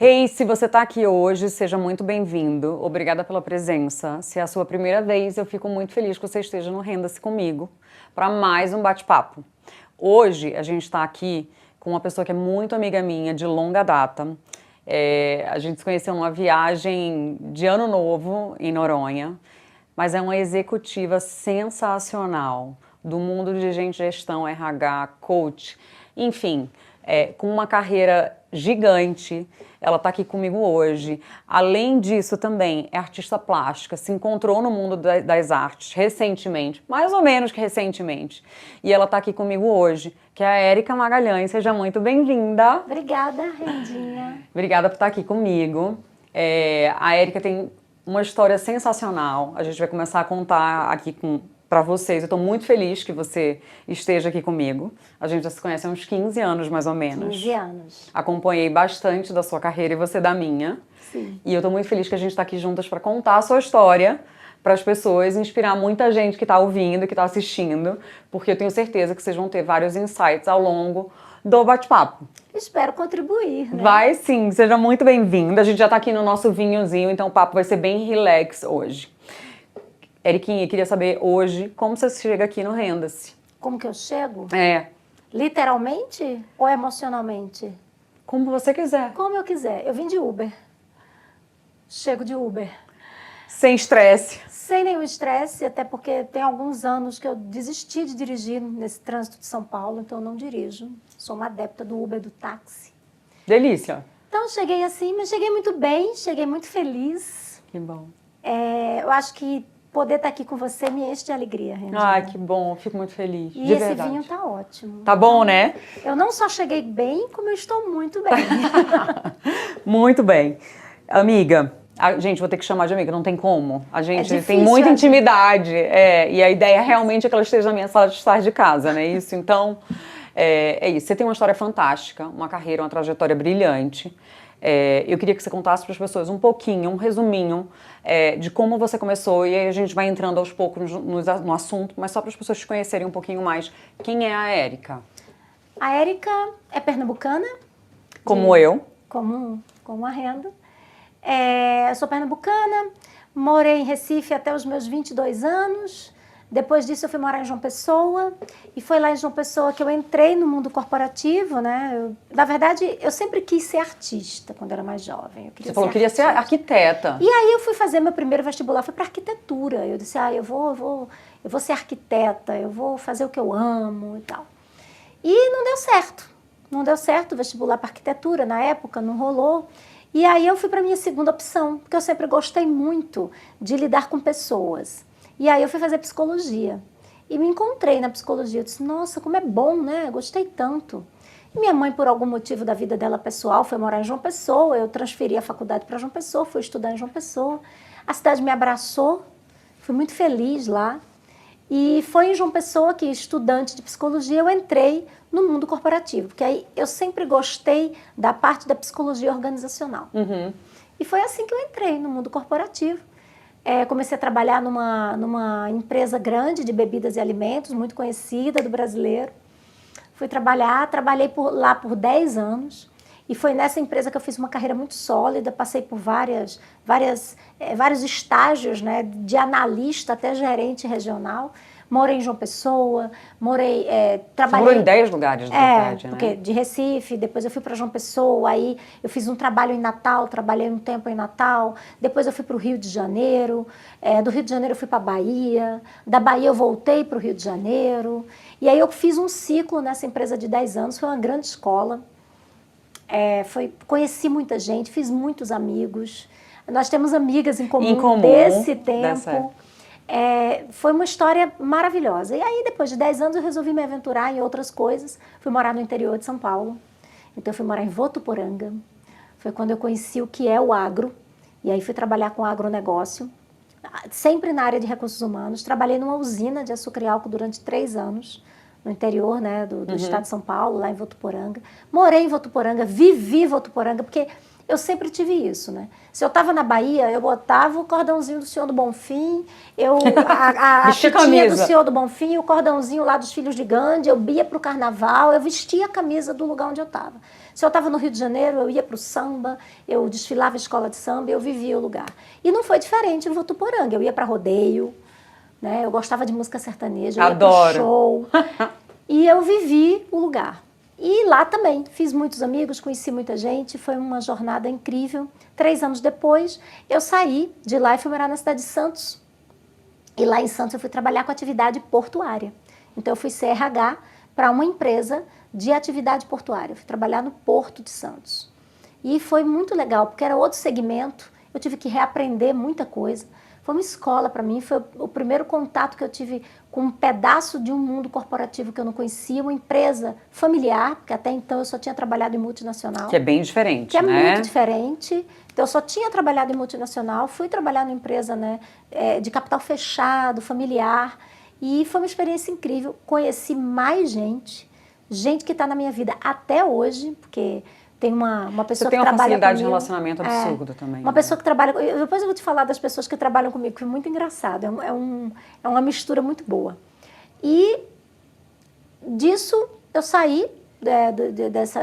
Hey, se você está aqui hoje, seja muito bem-vindo. Obrigada pela presença. Se é a sua primeira vez, eu fico muito feliz que você esteja no Renda-se comigo para mais um bate-papo. Hoje a gente está aqui com uma pessoa que é muito amiga minha, de longa data. A gente se conheceu numa viagem de Ano Novo em Noronha, mas é uma executiva sensacional do mundo de gente, gestão, RH, coach, enfim, com uma carreira gigante. Ela está aqui comigo hoje. Além disso, também é artista plástica, se encontrou no mundo das artes recentemente, mais ou menos que recentemente. E ela está aqui comigo hoje, que é a Érica Magalhães. Seja muito bem-vinda. Obrigada, Rendinha. Obrigada por estar aqui comigo. A Érica tem uma história sensacional. A gente vai começar a contar aqui para vocês. Eu estou muito feliz que você esteja aqui comigo. A gente já se conhece há uns 15 anos, mais ou menos. 15 anos. Acompanhei bastante da sua carreira e você da minha. Sim. E eu estou muito feliz que a gente está aqui juntas para contar a sua história para as pessoas, inspirar muita gente que está ouvindo, que está assistindo, porque eu tenho certeza que vocês vão ter vários insights ao longo do bate-papo. Espero contribuir, né? Vai sim, seja muito bem-vinda. A gente já está aqui no nosso vinhozinho, então o papo vai ser bem relax hoje. Eriquinha, queria saber hoje como você chega aqui no Renda-se. Como que eu chego? Literalmente ou emocionalmente? Como você quiser. Como eu quiser. Eu vim de Uber. Chego de Uber. Sem estresse. Sem nenhum estresse, até porque tem alguns anos que eu desisti de dirigir nesse trânsito de São Paulo, então eu não dirijo. Sou uma adepta do Uber, do táxi. Delícia. Então cheguei assim, mas cheguei muito bem, cheguei muito feliz. Que bom. Eu acho que poder estar aqui com você me enche de alegria, Rendinha. Ai, que bom, fico muito feliz. E de esse verdade. vinho tá ótimo. Tá bom, né? Eu não só cheguei bem, como eu estou muito bem. Muito bem. Amiga, gente, vou ter que chamar de amiga, não tem como. A gente difícil, tem muita intimidade. E a ideia realmente é que ela esteja na minha sala de estar de casa, né? Isso, então, é isso. Você tem uma história fantástica, uma carreira, uma trajetória brilhante. Eu queria que você contasse para as pessoas um pouquinho, um resuminho de como você começou, e aí a gente vai entrando aos poucos no assunto, mas só para as pessoas te conhecerem um pouquinho mais. Quem é a Érica? A Érica é pernambucana. Como eu. Como a Renda. Eu sou pernambucana, morei em Recife até os meus 22 anos. Depois disso eu fui morar em João Pessoa, e foi lá em João Pessoa que eu entrei no mundo corporativo, né? Na verdade, eu sempre quis ser artista quando era mais jovem. Você falou que queria ser arquiteta. E aí eu fui fazer meu primeiro vestibular, foi para arquitetura. Eu disse, eu vou ser arquiteta, eu vou fazer o que eu amo e tal. E não deu certo. Não deu certo o vestibular para arquitetura, na época não rolou. E aí eu fui para minha segunda opção, porque eu sempre gostei muito de lidar com pessoas. E aí eu fui fazer psicologia. E me encontrei na psicologia. Eu disse, nossa, como é bom, né? Eu gostei tanto. E minha mãe, por algum motivo da vida dela pessoal, foi morar em João Pessoa. Eu transferi a faculdade para João Pessoa, fui estudar em João Pessoa. A cidade me abraçou, fui muito feliz lá. E foi em João Pessoa que, estudante de psicologia, eu entrei no mundo corporativo. Porque aí eu sempre gostei da parte da psicologia organizacional. Uhum. E foi assim que eu entrei no mundo corporativo. Comecei a trabalhar numa empresa grande de bebidas e alimentos, muito conhecida do brasileiro. Fui trabalhei lá por 10 anos. E foi nessa empresa que eu fiz uma carreira muito sólida, passei por vários estágios, né, de analista até gerente regional. Morei em João Pessoa, trabalhei... Você morou em 10 lugares, na verdade, porque né? de Recife, depois eu fui para João Pessoa, aí eu fiz um trabalho em Natal, trabalhei um tempo em Natal, depois eu fui para o Rio de Janeiro, do Rio de Janeiro eu fui para a Bahia, da Bahia eu voltei para o Rio de Janeiro, e aí eu fiz um ciclo nessa empresa de 10 anos, foi uma grande escola, conheci muita gente, fiz muitos amigos, nós temos amigas em comum desse tempo. Foi uma história maravilhosa. E aí, depois de 10 anos, eu resolvi me aventurar em outras coisas. Fui morar no interior de São Paulo. Então, eu fui morar em Votuporanga. Foi quando eu conheci o que é o agro. E aí, fui trabalhar com agronegócio. Sempre na área de recursos humanos. Trabalhei numa usina de açúcar e álcool durante 3 anos. No interior, né, do estado de São Paulo, lá em Votuporanga. Morei em Votuporanga, vivi Votuporanga, porque... eu sempre tive isso, né? Se eu estava na Bahia, eu botava o cordãozinho do Senhor do Bonfim, a fitinha do Senhor do Bonfim, o cordãozinho lá dos Filhos de Gandhi, eu ia para o carnaval, eu vestia a camisa do lugar onde eu estava. Se eu estava no Rio de Janeiro, eu ia para o samba, eu desfilava em escola de samba, eu vivia o lugar. E não foi diferente no Votuporanga. Eu ia para rodeio, né? Eu gostava de música sertaneja, eu ia para show. E eu vivi o lugar. E lá também, fiz muitos amigos, conheci muita gente, foi uma jornada incrível. 3 anos depois, eu saí de lá e fui morar na cidade de Santos. E lá em Santos eu fui trabalhar com atividade portuária. Então eu fui ser RH para uma empresa de atividade portuária. Eu fui trabalhar no Porto de Santos. E foi muito legal, porque era outro segmento, eu tive que reaprender muita coisa. Foi uma escola para mim, foi o primeiro contato que eu tive com um pedaço de um mundo corporativo que eu não conhecia, uma empresa familiar, porque até então eu só tinha trabalhado em multinacional. Que é bem diferente, que é né? muito diferente. Então, eu só tinha trabalhado em multinacional, fui trabalhar numa empresa, né, de capital fechado, familiar, e foi uma experiência incrível. Conheci mais gente que está na minha vida até hoje, porque tem uma pessoa que trabalha comigo. Você tem uma facilidade de relacionamento absurda também. Uma pessoa que trabalha... Depois eu vou te falar das pessoas que trabalham comigo, que é muito engraçado. É uma mistura muito boa. E disso eu saí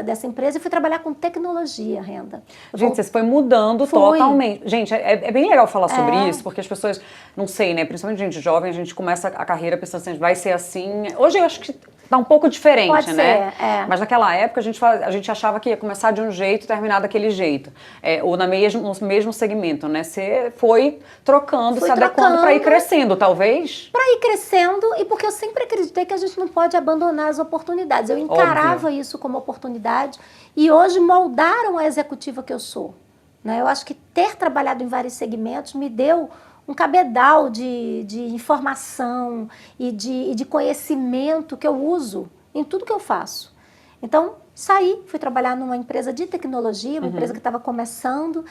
dessa empresa e fui trabalhar com tecnologia, Renda. Gente, você foi mudando totalmente. Gente, é bem legal falar sobre isso, porque as pessoas, não sei, né? Principalmente gente jovem, a gente começa a carreira pensando assim, vai ser assim. Hoje eu acho que tá um pouco diferente, Pode né? ser, Mas naquela época a gente achava que ia começar de um jeito e terminar daquele jeito. Ou no mesmo segmento, né? Você foi trocando, se adequando para ir crescendo, talvez? Para ir crescendo e porque eu sempre acreditei que a gente não pode abandonar as oportunidades. Eu encarava isso como oportunidade e hoje moldaram a executiva que eu sou. Né? Eu acho que ter trabalhado em vários segmentos me deu um cabedal de informação e de conhecimento que eu uso em tudo que eu faço. Então, saí, fui trabalhar numa empresa de tecnologia, uma empresa que estava começando,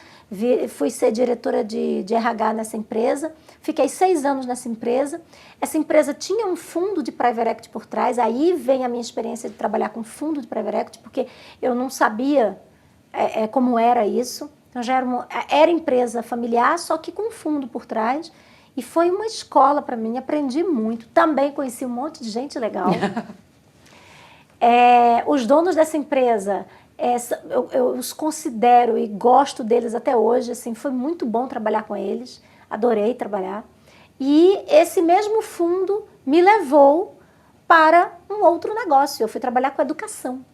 fui ser diretora de RH nessa empresa, fiquei 6 anos nessa empresa. Essa empresa tinha um fundo de private equity por trás, aí vem a minha experiência de trabalhar com fundo de private equity, porque eu não sabia como era isso. Então, já era empresa familiar, só que com fundo por trás. E foi uma escola para mim, aprendi muito. Também conheci um monte de gente legal. Os donos dessa empresa, eu os considero e gosto deles até hoje. Assim, foi muito bom trabalhar com eles, adorei trabalhar. E esse mesmo fundo me levou para um outro negócio. Eu fui trabalhar com educação.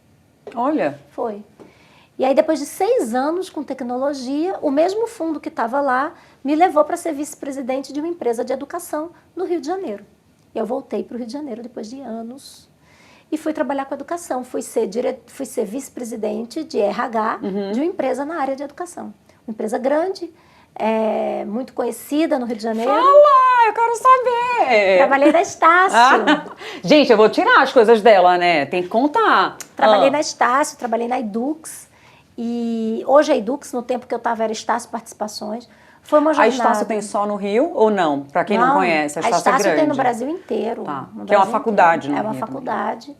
Olha! Foi. E aí, depois de 6 anos com tecnologia, o mesmo fundo que estava lá me levou para ser vice-presidente de uma empresa de educação no Rio de Janeiro. Eu voltei para o Rio de Janeiro depois de anos e fui trabalhar com educação. Fui ser vice-presidente de RH de uma empresa na área de educação. Uma empresa grande, muito conhecida no Rio de Janeiro. Fala, eu quero saber! Trabalhei na Estácio. Gente, eu vou tirar as coisas dela, né? Tem que contar. Trabalhei na Estácio, trabalhei na Edux. E hoje a Edux, no tempo que eu estava, era Estácio Participações. Foi uma jornada. A Estácio tem só no Rio ou não? Para quem não conhece, a Estácio é grande. Tem no Brasil inteiro. Tá. Que é uma faculdade, né? É uma faculdade.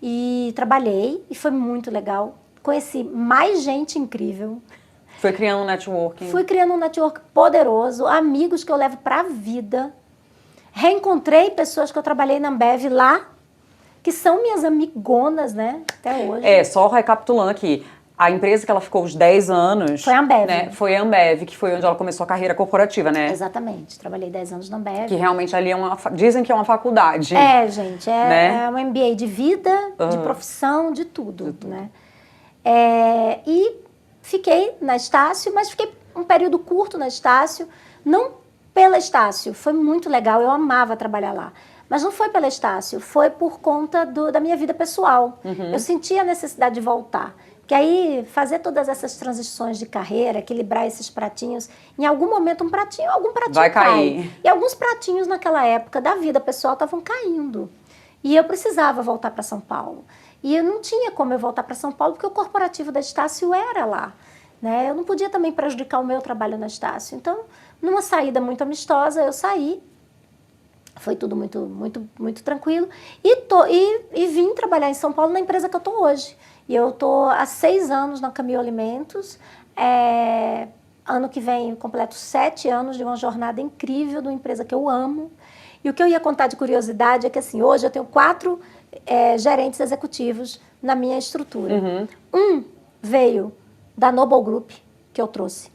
E trabalhei e foi muito legal. Conheci mais gente incrível. Foi criando um networking. Fui criando um network poderoso, amigos que eu levo para a vida. Reencontrei pessoas que eu trabalhei na Ambev lá, que são minhas amigonas, né? Até hoje. Só recapitulando aqui. A empresa que ela ficou os 10 anos... Foi a Ambev. Né, foi a Ambev, que foi onde ela começou a carreira corporativa, né? Exatamente. Trabalhei 10 anos na Ambev. Que realmente ali dizem que é uma faculdade. Gente. Né? É um MBA de vida, de profissão, de tudo. Né? E fiquei na Estácio, mas fiquei um período curto na Estácio. Não pela Estácio. Foi muito legal. Eu amava trabalhar lá. Mas não foi pela Estácio. Foi por conta da minha vida pessoal. Eu sentia a necessidade de voltar. Que aí, fazer todas essas transições de carreira, equilibrar esses pratinhos, em algum momento algum pratinho vai cair. E alguns pratinhos naquela época da vida pessoal estavam caindo. E eu precisava voltar para São Paulo. E eu não tinha como eu voltar para São Paulo, porque o corporativo da Estácio era lá. Né? Eu não podia também prejudicar o meu trabalho na Estácio. Então, numa saída muito amistosa, eu saí. Foi tudo muito, muito, muito tranquilo. E vim trabalhar em São Paulo na empresa que eu estou hoje. E eu estou há 6 anos na Camil Alimentos. Ano que vem eu completo 7 anos de uma jornada incrível de uma empresa que eu amo. E o que eu ia contar de curiosidade é que assim, hoje eu tenho 4 gerentes executivos na minha estrutura. Um veio da Noble Group, que eu trouxe,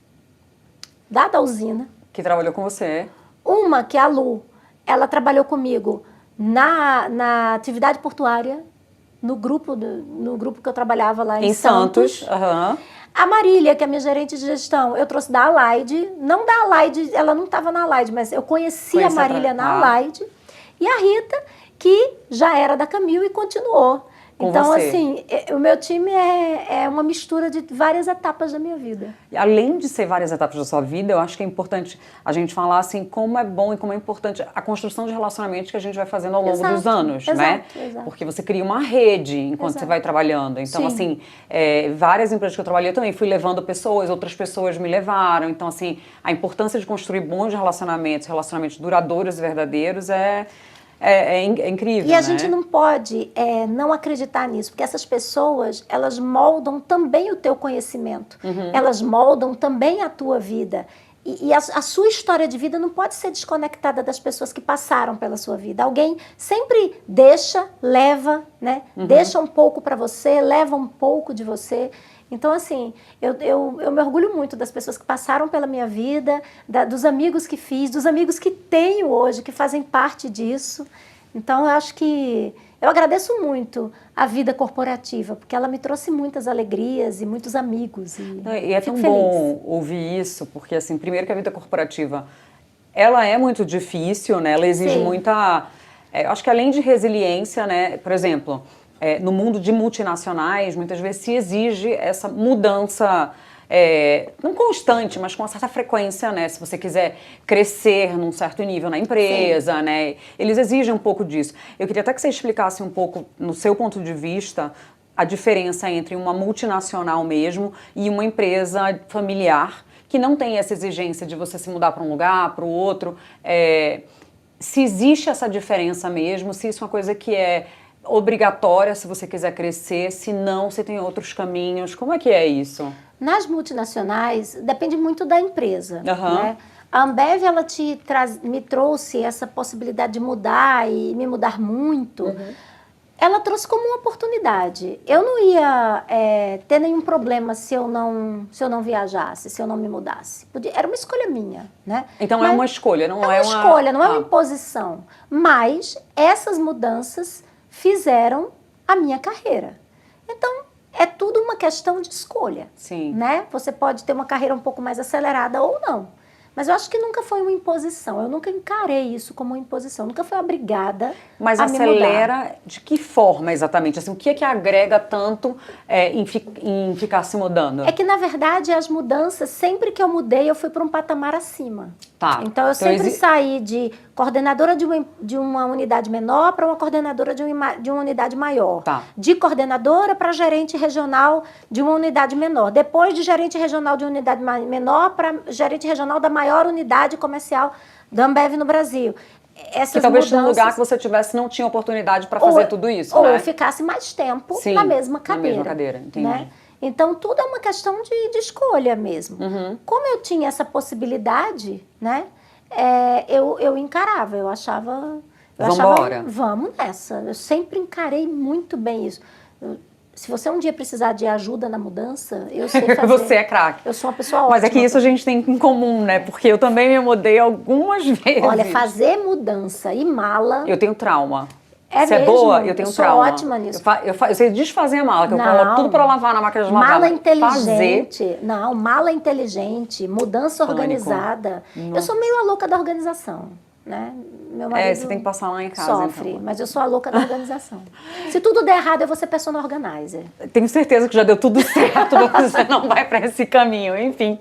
da Dalzina. Que trabalhou com você. Uma, que é a Lu, ela trabalhou comigo na atividade portuária, no grupo que eu trabalhava lá em Santos. Aham. A Marília, que é minha gerente de gestão, eu trouxe da Allied, não da Allied, ela não estava na Allied, mas eu conheci a Marília na Allied. E a Rita, que já era da Camil e continuou. Então, assim, o meu time é uma mistura de várias etapas da minha vida. E além de ser várias etapas da sua vida, eu acho que é importante a gente falar, assim, como é bom e como é importante a construção de relacionamentos que a gente vai fazendo ao longo dos anos, né? Exato. Porque você cria uma rede enquanto você vai trabalhando. Então, assim, várias empresas que eu trabalhei, eu também fui levando pessoas, outras pessoas me levaram. Então, assim, a importância de construir bons relacionamentos duradouros e verdadeiros é incrível, E a gente não pode não acreditar nisso, porque essas pessoas, elas moldam também o teu conhecimento, elas moldam também a tua vida. E a sua história de vida não pode ser desconectada das pessoas que passaram pela sua vida. Alguém sempre deixa, leva, né? Deixa um pouco para você, leva um pouco de você. Então, assim, eu me orgulho muito das pessoas que passaram pela minha vida, dos amigos que fiz, dos amigos que tenho hoje, que fazem parte disso. Então, eu acho que eu agradeço muito a vida corporativa, porque ela me trouxe muitas alegrias e muitos amigos. E é tão bom ouvir isso, porque, assim, primeiro que a vida corporativa, ela é muito difícil, né? Ela exige muita... acho que além de resiliência, né? Por exemplo... no mundo de multinacionais, muitas vezes se exige essa mudança, não constante, mas com uma certa frequência, né? Se você quiser crescer num certo nível na empresa, né? Eles exigem um pouco disso. Eu queria até que você explicasse um pouco, no seu ponto de vista, a diferença entre uma multinacional mesmo e uma empresa familiar, que não tem essa exigência de você se mudar para um lugar, para o outro. Se existe essa diferença mesmo, se isso é uma coisa que é obrigatória se você quiser crescer, se não, se tem outros caminhos. Como é que é isso? Nas multinacionais, depende muito da empresa, né? A Ambev, ela me trouxe essa possibilidade de mudar e me mudar muito. Ela trouxe como uma oportunidade. Eu não ia ter nenhum problema se eu não viajasse, se eu não me mudasse. Era uma escolha minha, né? Então é uma escolha, não é uma... escolha, não é uma imposição. Mas essas mudanças fizeram a minha carreira. Então, é tudo uma questão de escolha. Sim. Né? Você pode ter uma carreira um pouco mais acelerada ou não. Mas eu acho que nunca foi uma imposição. Eu nunca encarei isso como uma imposição. Nunca fui obrigada Mas a me acelera mudar. de que forma exatamente? Assim, o que é que agrega tanto em ficar se mudando? É que, na verdade, as mudanças, sempre que eu mudei, eu fui para um patamar acima. Tá. Então, eu sempre saí de coordenadora de uma unidade menor para uma coordenadora de uma unidade maior. Tá. De coordenadora para gerente regional de uma unidade menor. Depois de gerente regional de uma unidade menor para gerente regional da maior unidade comercial da Ambev no Brasil. Essas que talvez mudanças, no lugar que você tivesse não tinha oportunidade para fazer tudo isso, ou né? eu ficasse mais tempo Sim, na mesma cadeira. Na mesma cadeira, entendi. Né? Então, tudo é uma questão de escolha mesmo. Como eu tinha essa possibilidade, né? Eu encarava, eu achava... Vamos nessa. Eu sempre encarei muito bem isso. Se você um dia precisar de ajuda na mudança, eu sei fazer. Você é craque. Eu sou uma pessoa ótima. Mas é que isso a gente tem em comum, né? Porque eu também me mudei algumas vezes. Olha, fazer mudança e mala... Eu tenho trauma. Você é boa? Eu tenho trauma. Eu sou ótima nisso. Eu sei desfazer a mala, que eu coloco tudo para lavar na máquina de lavar. Mala inteligente. Não, mala inteligente, mudança organizada. Nossa. Eu sou meio a louca da organização, né? Meu marido você tem que passar lá em casa, sofre, então. mas eu sou a louca da organização. Se tudo der errado, eu vou ser personal organizer. Tenho certeza que já deu tudo certo, você não vai para esse caminho, enfim.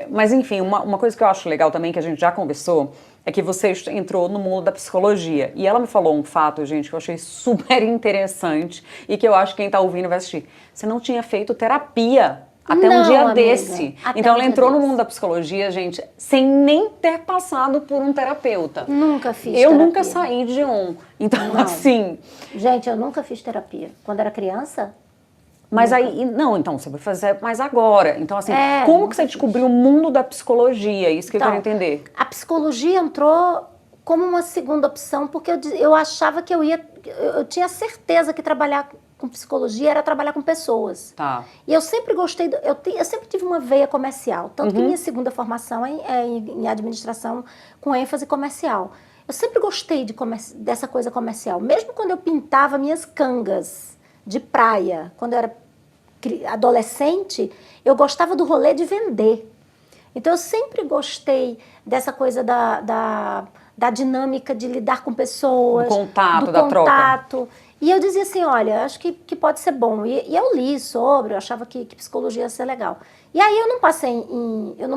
Mas, enfim, uma coisa que eu acho legal também, que a gente já conversou, é que você entrou no mundo da psicologia. E ela me falou um fato, gente, que eu achei super interessante e que eu acho que quem está ouvindo vai assistir. Você não tinha feito terapia até um dia desse. Então ela entrou no mundo da psicologia, gente, sem nem ter passado por um terapeuta. Nunca fiz terapia. Eu nunca terapia. saí de um. Então, assim... Gente, eu nunca fiz terapia. Quando era criança... Mas aí, não, então, você vai fazer mais agora. Então, assim, como que você descobriu o mundo da psicologia? Isso que eu quero entender. A psicologia entrou como uma segunda opção, porque eu achava que eu tinha certeza que trabalhar com psicologia era trabalhar com pessoas. Tá. E eu sempre gostei, eu sempre tive uma veia comercial, tanto que minha segunda formação é em administração com ênfase comercial. Eu sempre gostei dessa coisa comercial, mesmo quando eu pintava minhas cangas de praia, quando eu era adolescente, eu gostava do rolê de vender. Então eu sempre gostei dessa coisa da dinâmica de lidar com pessoas, Do contato, do da contato. troca. E eu dizia assim, olha, acho que pode ser bom. E eu li sobre, eu achava que psicologia ia ser legal. E aí eu não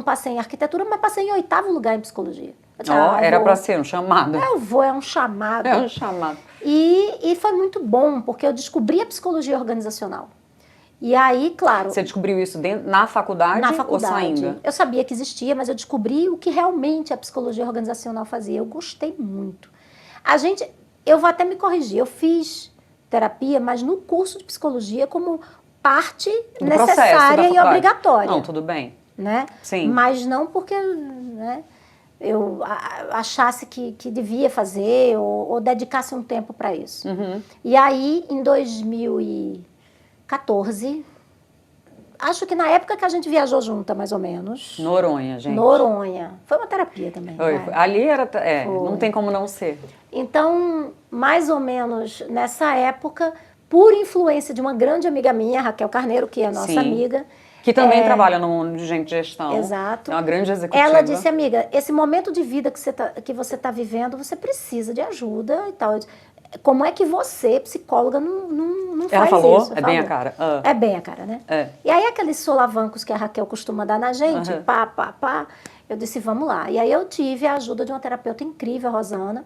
passei em arquitetura, mas passei em 8º lugar em psicologia. Eu disse, Era para ser um chamado. É um chamado. É um chamado. E foi muito bom, porque eu descobri a psicologia organizacional. E aí, claro... Você descobriu isso na faculdade, ou saindo? Eu sabia que existia, mas eu descobri o que realmente a psicologia organizacional fazia. Eu gostei muito. Eu vou até me corrigir, eu fiz terapia, mas no curso de psicologia como parte necessária e obrigatória. Não, tudo bem. Né? Sim. Mas não porque, né, eu achasse que devia fazer ou dedicasse um tempo para isso. E aí, em 2014, acho que na época que a gente viajou junta, mais ou menos. Noronha, gente. Noronha. Foi uma terapia também. Ali era... não tem como não ser. Então, mais ou menos nessa época, por influência de uma grande amiga minha, Raquel Carneiro, que é nossa amiga. Que também trabalha no mundo de gente de gestão. Exato. É uma grande executiva. Ela disse, amiga, esse momento de vida que você tá vivendo, você precisa de ajuda e tal. Como é que você, psicóloga, não Ela faz falou? isso? É bem a cara. É bem a cara, né? É. E aí aqueles solavancos que a Raquel costuma dar na gente, pá, eu disse, vamos lá. E aí eu tive a ajuda de uma terapeuta incrível, a Rosana,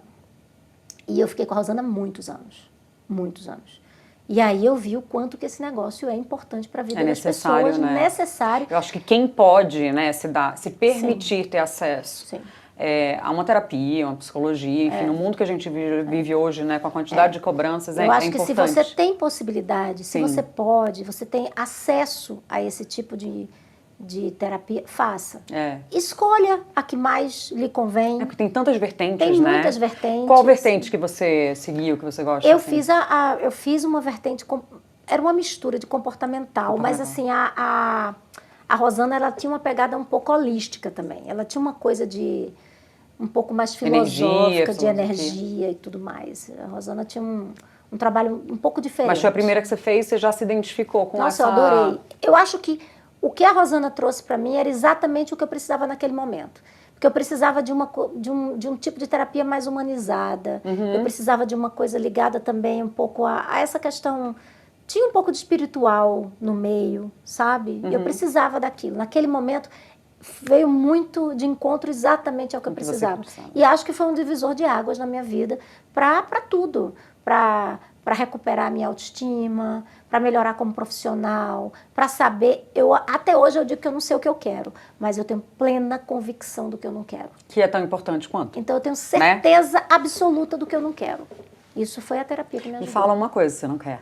e eu fiquei com a Rosana muitos anos. Muitos anos. E aí eu vi o quanto que esse negócio é importante para a vida das pessoas. Né? Necessário. Eu acho que quem pode, né, se permitir ter acesso a uma terapia, uma psicologia, enfim, no mundo que a gente vive hoje, né, com a quantidade de cobranças, é importante. Eu acho que se você tem possibilidade, se você pode, você tem acesso a esse tipo de terapia, faça. Escolha a que mais lhe convém. Porque tem tantas vertentes, tem né? Muitas vertentes. Qual vertente que você seguiu, que você gosta? Eu fiz uma vertente, era uma mistura de comportamental, mas assim, a Rosana, ela tinha uma pegada um pouco holística também. Ela tinha uma coisa um pouco mais filosófica, de energia e tudo mais. A Rosana tinha um trabalho um pouco diferente. Mas foi a primeira que você fez, você já se identificou com essa... Nossa, eu adorei. Eu acho que o que a Rosana trouxe para mim era exatamente o que eu precisava naquele momento. Porque eu precisava de um tipo de terapia mais humanizada. Eu precisava de uma coisa ligada também um pouco a essa questão... Tinha um pouco de espiritual no meio, sabe? Eu precisava daquilo. Naquele momento, veio muito de encontro exatamente ao que eu precisava. E acho que foi um divisor de águas na minha vida para tudo. Para recuperar a minha autoestima, para melhorar como profissional, para saber... Até hoje eu digo que eu não sei o que eu quero, mas eu tenho plena convicção do que eu não quero. Que é tão importante quanto? Então eu tenho certeza absoluta do que eu não quero. Isso foi a terapia que me ajudou. Me fala uma coisa que você não quer.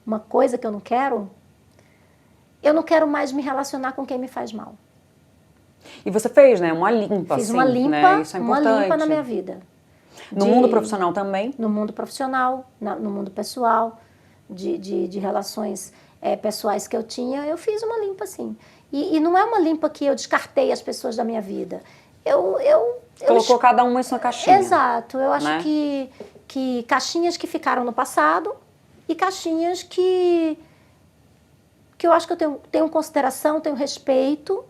Uma coisa que eu não quero? Eu não quero mais me relacionar com quem me faz mal. E você fez, né? Uma limpa, Fiz assim, uma limpa, né? Isso é importante. uma limpa na minha vida. No mundo profissional também? No mundo profissional, no mundo pessoal, de relações pessoais que eu tinha, eu fiz uma limpa, sim. E não é uma limpa que eu descartei as pessoas da minha vida. Colocou cada uma em sua caixinha. Exato. Eu acho, né? que caixinhas que ficaram no passado e caixinhas que eu acho que eu tenho consideração, tenho respeito,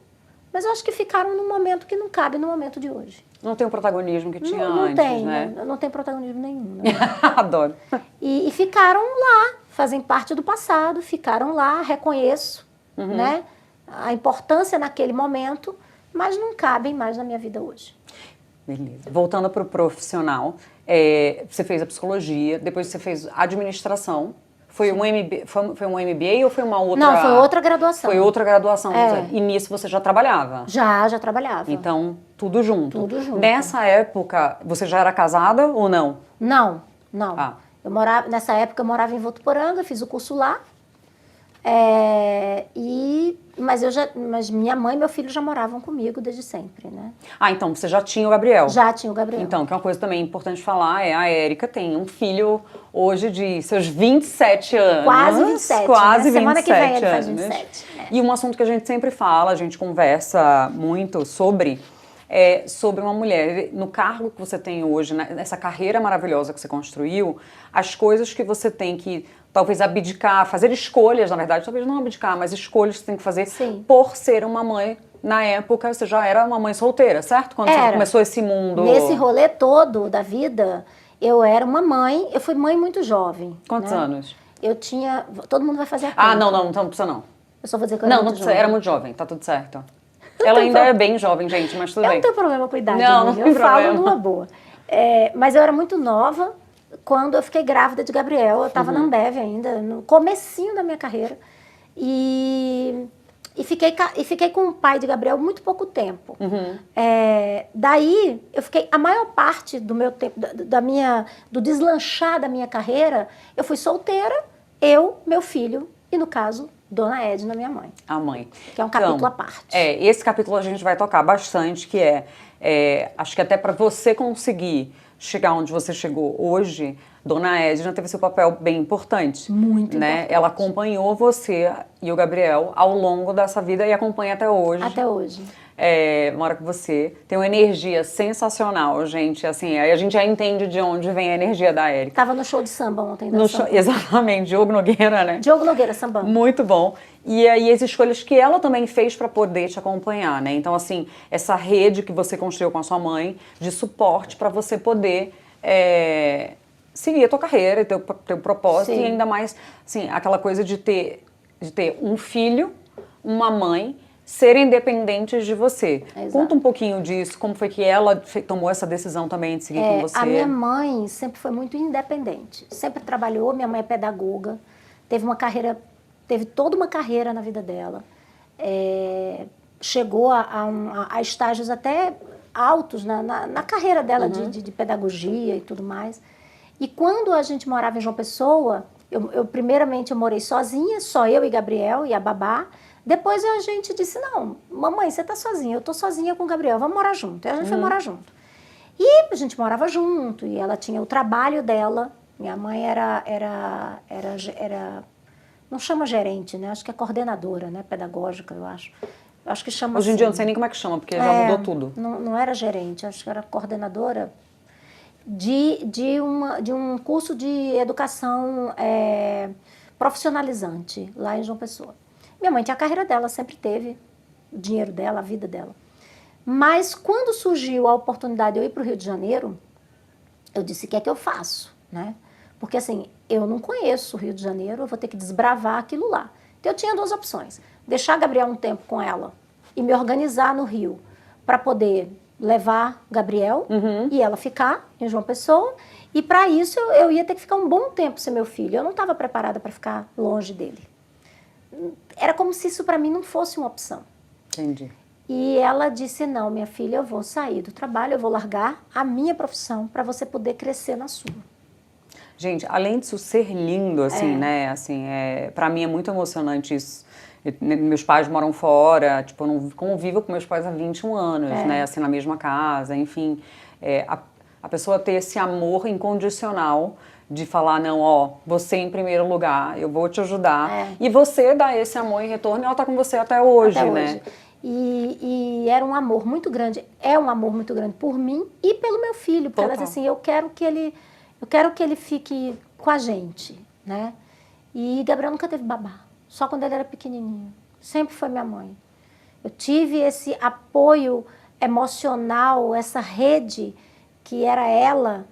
mas eu acho que ficaram num momento que não cabe no momento de hoje. Não tem o protagonismo que tinha não antes, tem, né? Não tem protagonismo nenhum. Né? Adoro. E ficaram lá, fazem parte do passado, ficaram lá, reconheço, né? A importância naquele momento, mas não cabem mais na minha vida hoje. Beleza. Voltando para o profissional, você fez a psicologia, depois você fez administração. Foi um MBA ou foi uma outra? Não, foi outra graduação. Foi outra graduação. E nisso você já trabalhava? Já trabalhava. Então, tudo junto. Tudo junto. Nessa época, você já era casada ou não? Não. Ah. Nessa época eu morava em Votuporanga, fiz o curso lá. Mas minha mãe e meu filho já moravam comigo desde sempre, né? Ah, então você já tinha o Gabriel? Já tinha o Gabriel. Então, que é uma coisa também importante falar, a Érica tem um filho hoje de seus 27 anos. Quase 27, quase né? Semana que vem ele faz anos. 27. E um assunto que a gente sempre fala, a gente conversa muito sobre uma mulher, no cargo que você tem hoje, nessa carreira maravilhosa que você construiu, as coisas que você tem que talvez abdicar, fazer escolhas, na verdade, talvez não abdicar, mas escolhas que você tem que fazer por ser uma mãe. Na época, você já era uma mãe solteira, certo? Quando você começou esse mundo... Nesse rolê todo da vida, eu era uma mãe, eu fui mãe muito jovem. Quantos anos? Eu tinha... Todo mundo vai fazer a conta. Ah, não precisa não. Eu só vou dizer que eu era muito jovem. Era muito jovem, tá tudo certo. Ela ainda é bem jovem, gente, mas tudo bem. Eu não tenho problema com a idade, não eu falo numa boa. Mas eu era muito nova quando eu fiquei grávida de Gabriel. Eu estava na Ambev ainda, no comecinho da minha carreira. E fiquei com o pai de Gabriel muito pouco tempo. Daí, eu fiquei... A maior parte do meu tempo, do deslanchar da minha carreira, eu fui solteira, eu, meu filho e, no caso, Dona Edna, minha mãe. A mãe. Que é um capítulo à parte. Esse capítulo a gente vai tocar bastante, que acho que até para você conseguir chegar onde você chegou hoje, Dona Edna teve seu papel bem importante. Muito né? importante. Ela acompanhou você e o Gabriel ao longo dessa vida e acompanha até hoje. Até hoje. Mora com você. Tem uma energia sensacional, gente. Assim, aí a gente já entende de onde vem a energia da Érica. Tava no show de samba ontem. Exatamente, Diogo Nogueira, né? Diogo Nogueira, sambando. Muito bom. E aí as escolhas que ela também fez para poder te acompanhar, né? Então, assim, essa rede que você construiu com a sua mãe de suporte para você poder seguir a tua carreira, teu propósito. Sim. E ainda mais, assim, aquela coisa de ter um filho, uma mãe, serem independentes de você. Exato. Conta um pouquinho disso, como foi que ela tomou essa decisão também de seguir com você? A minha mãe sempre foi muito independente, sempre trabalhou, minha mãe é pedagoga, teve toda uma carreira na vida dela, chegou a estágios até altos na carreira dela de pedagogia e tudo mais. E quando a gente morava em João Pessoa, primeiramente eu morei sozinha, só eu e Gabriel e a babá. Depois a gente disse, não, mamãe, você tá sozinha, eu tô sozinha com o Gabriel, vamos morar junto. E a gente foi morar junto. E a gente morava junto, e ela tinha o trabalho dela. Minha mãe era não chama gerente, né? Acho que é coordenadora, né? Pedagógica, eu acho. Eu acho que chama Hoje em dia eu não sei nem como é que chama, porque já mudou tudo. Não era gerente, acho que era coordenadora de um curso de educação profissionalizante, lá em João Pessoa. Minha mãe tinha a carreira dela, sempre teve o dinheiro dela, a vida dela. Mas quando surgiu a oportunidade de eu ir para o Rio de Janeiro, eu disse, o que é que eu faço? Né? Porque assim, eu não conheço o Rio de Janeiro, eu vou ter que desbravar aquilo lá. Então eu tinha duas opções, deixar Gabriel um tempo com ela e me organizar no Rio para poder levar Gabriel e ela ficar em João Pessoa. E para isso eu ia ter que ficar um bom tempo sem meu filho. Eu não estava preparada para ficar longe dele. Era como se isso para mim não fosse uma opção. Entendi. E ela disse, não, minha filha, eu vou sair do trabalho, eu vou largar a minha profissão para você poder crescer na sua. Gente, além disso ser lindo, assim, né? Assim, para mim é muito emocionante isso. Meus pais moram fora, tipo, eu não convivo com meus pais há 21 anos, né? Assim, na mesma casa, enfim. A pessoa ter esse amor incondicional de falar, não, ó, você em primeiro lugar, eu vou te ajudar. E você dá esse amor em retorno e ela tá com você até hoje, né? E era um amor muito grande, é um amor muito grande por mim e pelo meu filho. Porque ela diz assim, eu quero que ele fique com a gente, né? E Gabriel nunca teve babá, só quando ele era pequenininho. Sempre foi minha mãe. Eu tive esse apoio emocional, essa rede que era ela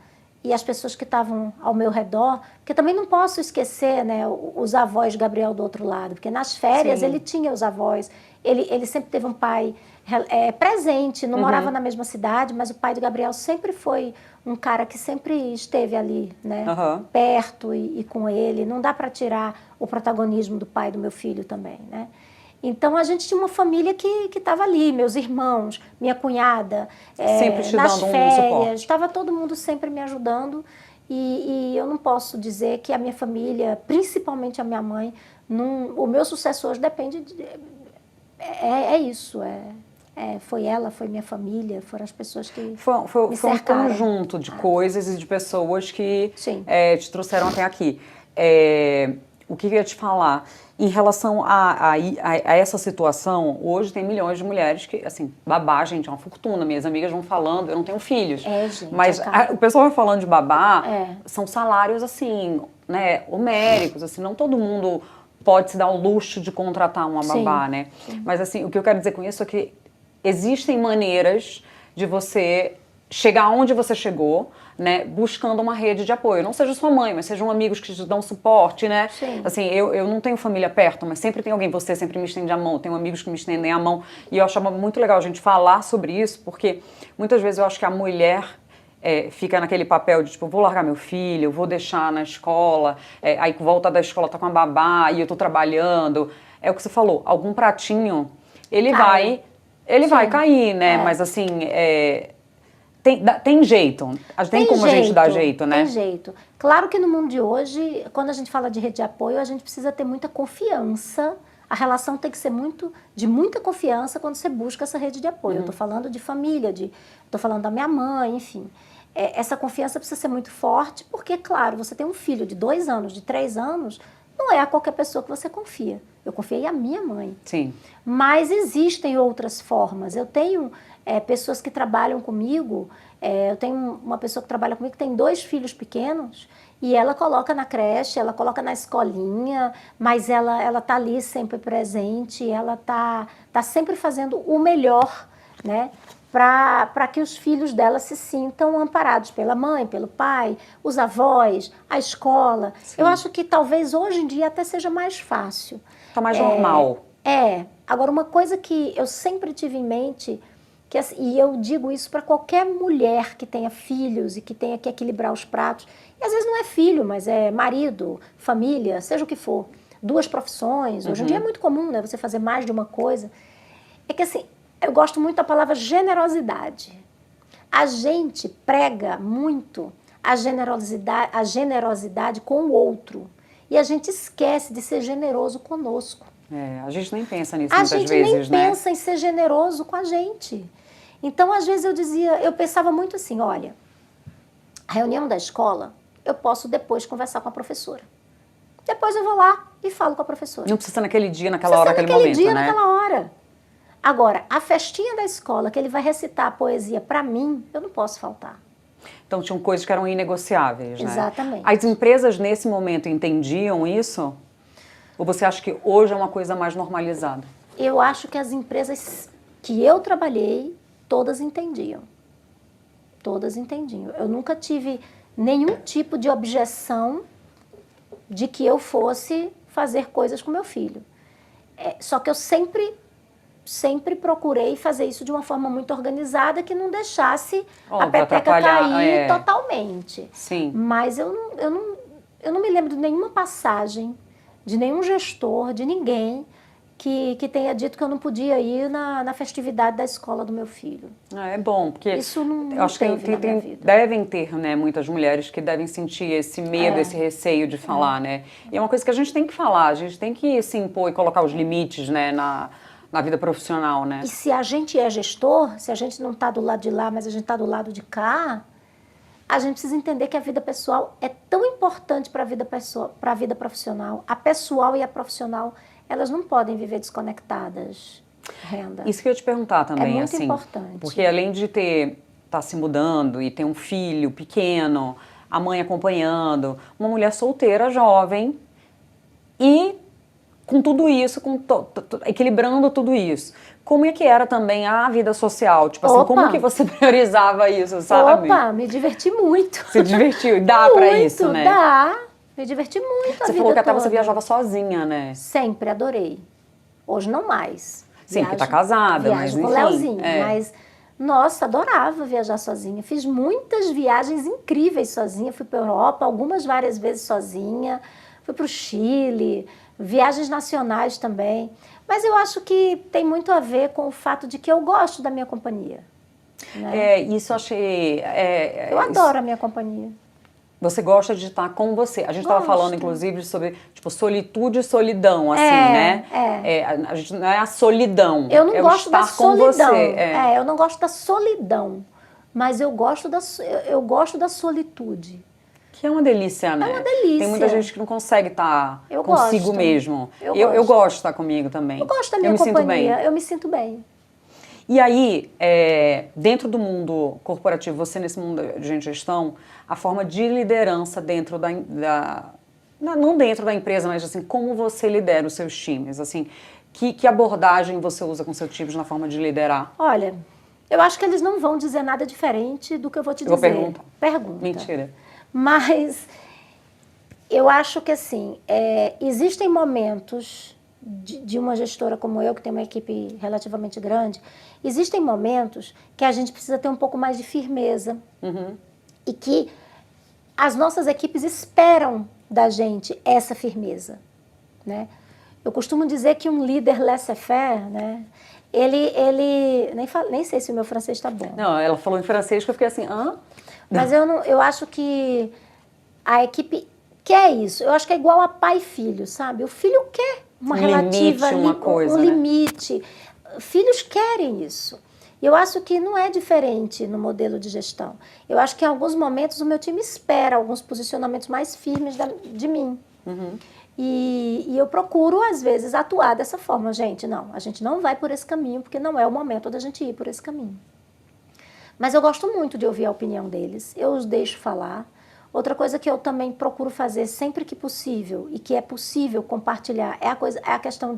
e as pessoas que estavam ao meu redor, porque também não posso esquecer, né, os avós de Gabriel do outro lado, porque nas férias ele tinha os avós, ele sempre teve um pai presente, não morava na mesma cidade, mas o pai de Gabriel sempre foi um cara que sempre esteve ali, né, perto e com ele. Não dá para tirar o protagonismo do pai do meu filho também, né? Então, a gente tinha uma família que estava ali, meus irmãos, minha cunhada, sempre te nas dando férias, um suporte. estava todo mundo sempre me ajudando E eu não posso dizer que a minha família, principalmente a minha mãe, o meu sucesso hoje depende é isso, foi ela, foi minha família, foram as pessoas que me Foi um cercaram. conjunto de coisas e de pessoas que Sim. Te trouxeram até aqui. O que eu ia te falar? Em relação a essa situação, hoje tem milhões de mulheres que, assim, babá, gente, é uma fortuna. Minhas amigas vão falando, eu não tenho filhos. Gente, mas o pessoal vai falando de babá, são salários, assim, né, homéricos, assim, não todo mundo pode se dar o luxo de contratar uma babá, Sim, né? sim. Mas, assim, o que eu quero dizer com isso é que existem maneiras de você chegar onde você chegou, né, buscando uma rede de apoio. Não seja sua mãe, mas sejam amigos que te dão suporte, né? Sim. Assim, eu não tenho família perto, mas sempre tem alguém, você sempre me estende a mão, tenho amigos que me estendem a mão, e eu achava muito legal a gente falar sobre isso, porque muitas vezes eu acho que a mulher fica naquele papel de, tipo, vou largar meu filho, vou deixar na escola, aí volta da escola, tá com a babá, e eu tô trabalhando. É o que você falou, algum pratinho, ele vai cair, né? Mas assim, tem jeito. Tem como a gente dar jeito, né? Tem jeito. Claro que no mundo de hoje, quando a gente fala de rede de apoio, a gente precisa ter muita confiança. A relação tem que ser de muita confiança quando você busca essa rede de apoio. Eu tô falando de família, tô falando da minha mãe, enfim. Essa confiança precisa ser muito forte, porque, claro, você tem um filho de 2 anos, de 3 anos, não é a qualquer pessoa que você confia. Eu confiei à minha mãe. Sim. Mas existem outras formas. Eu tenho pessoas que trabalham comigo, eu tenho uma pessoa que trabalha comigo que tem 2 filhos pequenos, e ela coloca na creche, ela coloca na escolinha, mas ela tá ali sempre presente, ela tá sempre fazendo o melhor, né? Para que os filhos dela se sintam amparados pela mãe, pelo pai, os avós, a escola. Sim. Eu acho que talvez hoje em dia até seja mais fácil. Tá mais normal. Agora, uma coisa que eu sempre tive em mente, e eu digo isso para qualquer mulher que tenha filhos e que tenha que equilibrar os pratos, e às vezes não é filho, mas é marido, família, seja o que for, 2 profissões. Hoje em dia é muito comum, né, você fazer mais de uma coisa. É que assim, eu gosto muito da palavra generosidade. A gente prega muito a generosidade com o outro. E a gente esquece de ser generoso conosco. A gente nem pensa nisso muitas vezes, né? A gente nem pensa em ser generoso com a gente. Então, às vezes eu pensava muito assim, olha, a reunião da escola, eu posso depois conversar com a professora. Depois eu vou lá e falo com a professora. Não precisa ser naquele dia, naquela hora, naquele momento, dia, né? naquela hora. Agora, a festinha da escola, que ele vai recitar a poesia para mim, eu não posso faltar. Então, tinham coisas que eram inegociáveis, né? Exatamente. As empresas, nesse momento, entendiam isso? Ou você acha que hoje é uma coisa mais normalizada? Eu acho que as empresas que eu trabalhei, todas entendiam. Todas entendiam. Eu nunca tive nenhum tipo de objeção de que eu fosse fazer coisas com meu filho. Só que eu sempre procurei fazer isso de uma forma muito organizada, que não deixasse a peteca cair totalmente. Sim. Mas eu não me lembro de nenhuma passagem, de nenhum gestor, de ninguém que tenha dito que eu não podia ir na festividade da escola do meu filho. É bom, porque isso não eu acho teve que na minha vida. devem ter, né, muitas mulheres que devem sentir esse medo, esse receio de falar, né? E é uma coisa que a gente tem que falar, a gente tem que se impor e colocar os limites, né, na vida profissional, né? E se a gente é gestor, se a gente não está do lado de lá, mas a gente está do lado de cá, a gente precisa entender que a vida pessoal é tão importante para a vida profissional. A pessoal e a profissional, elas não podem viver desconectadas. Renda. Isso que eu ia te perguntar também, é muito assim, importante. Porque além de tá se mudando e ter um filho pequeno, a mãe acompanhando, uma mulher solteira, jovem, e com tudo isso, equilibrando tudo isso. Como é que era também a vida social? Tipo assim, como que você priorizava isso, sabe? Me diverti muito. Se divertiu? Dá pra isso, né? Dá. Me diverti muito a vida Você falou que até toda. você viajava sozinha, né? Sempre, adorei. Hoje não mais. Sim, porque tá casada, mas enfim. Com o Leozinho, mas... Nossa, adorava viajar sozinha. Fiz muitas viagens incríveis sozinha. Fui para a Europa várias vezes sozinha. Fui para o Chile, viagens nacionais também. Mas eu acho que tem muito a ver com o fato de que eu gosto da minha companhia. Né? Isso eu achei... eu adoro a minha companhia. Você gosta de estar com você. A gente estava Gosto. falando, inclusive, sobre tipo, solitude e solidão, assim, né? A gente não é a solidão. Eu não gosto da estar com solidão. você. Eu não gosto da solidão, mas eu gosto da solitude. Que é uma delícia, né? É uma delícia. Tem muita gente que não consegue estar consigo gosto. mesmo. Eu gosto de estar comigo também. Eu gosto da minha companhia, eu me sinto bem. E aí, dentro do mundo corporativo, você nesse mundo de gestão, a forma de liderança dentro não dentro da empresa, mas assim, como você lidera os seus times? Assim, que abordagem você usa com seus times na forma de liderar? Olha, eu acho que eles não vão dizer nada diferente do que eu vou te dizer. Eu vou perguntar. Pergunta. Mentira. Mas eu acho que assim, existem momentos de uma gestora como eu, que tem uma equipe relativamente grande, existem momentos que a gente precisa ter um pouco mais de firmeza. Uhum. E que as nossas equipes esperam da gente essa firmeza, né? Eu costumo dizer que um líder laissez-faire, né? Ele nem sei se o meu francês está bom. Não, ela falou em francês que eu fiquei assim, hã? Mas eu acho que a equipe quer isso. Eu acho que é igual a pai e filho, sabe? O filho quer uma relativa, limite, uma coisa, um né? limite. Filhos querem isso. E eu acho que não é diferente no modelo de gestão. Eu acho que em alguns momentos o meu time espera alguns posicionamentos mais firmes de mim. Uhum. E eu procuro, às vezes, atuar dessa forma. Gente, não, a gente não vai por esse caminho, porque não é o momento da gente ir por esse caminho. Mas eu gosto muito de ouvir a opinião deles, eu os deixo falar. Outra coisa que eu também procuro fazer sempre que possível, e que é possível compartilhar, é a questão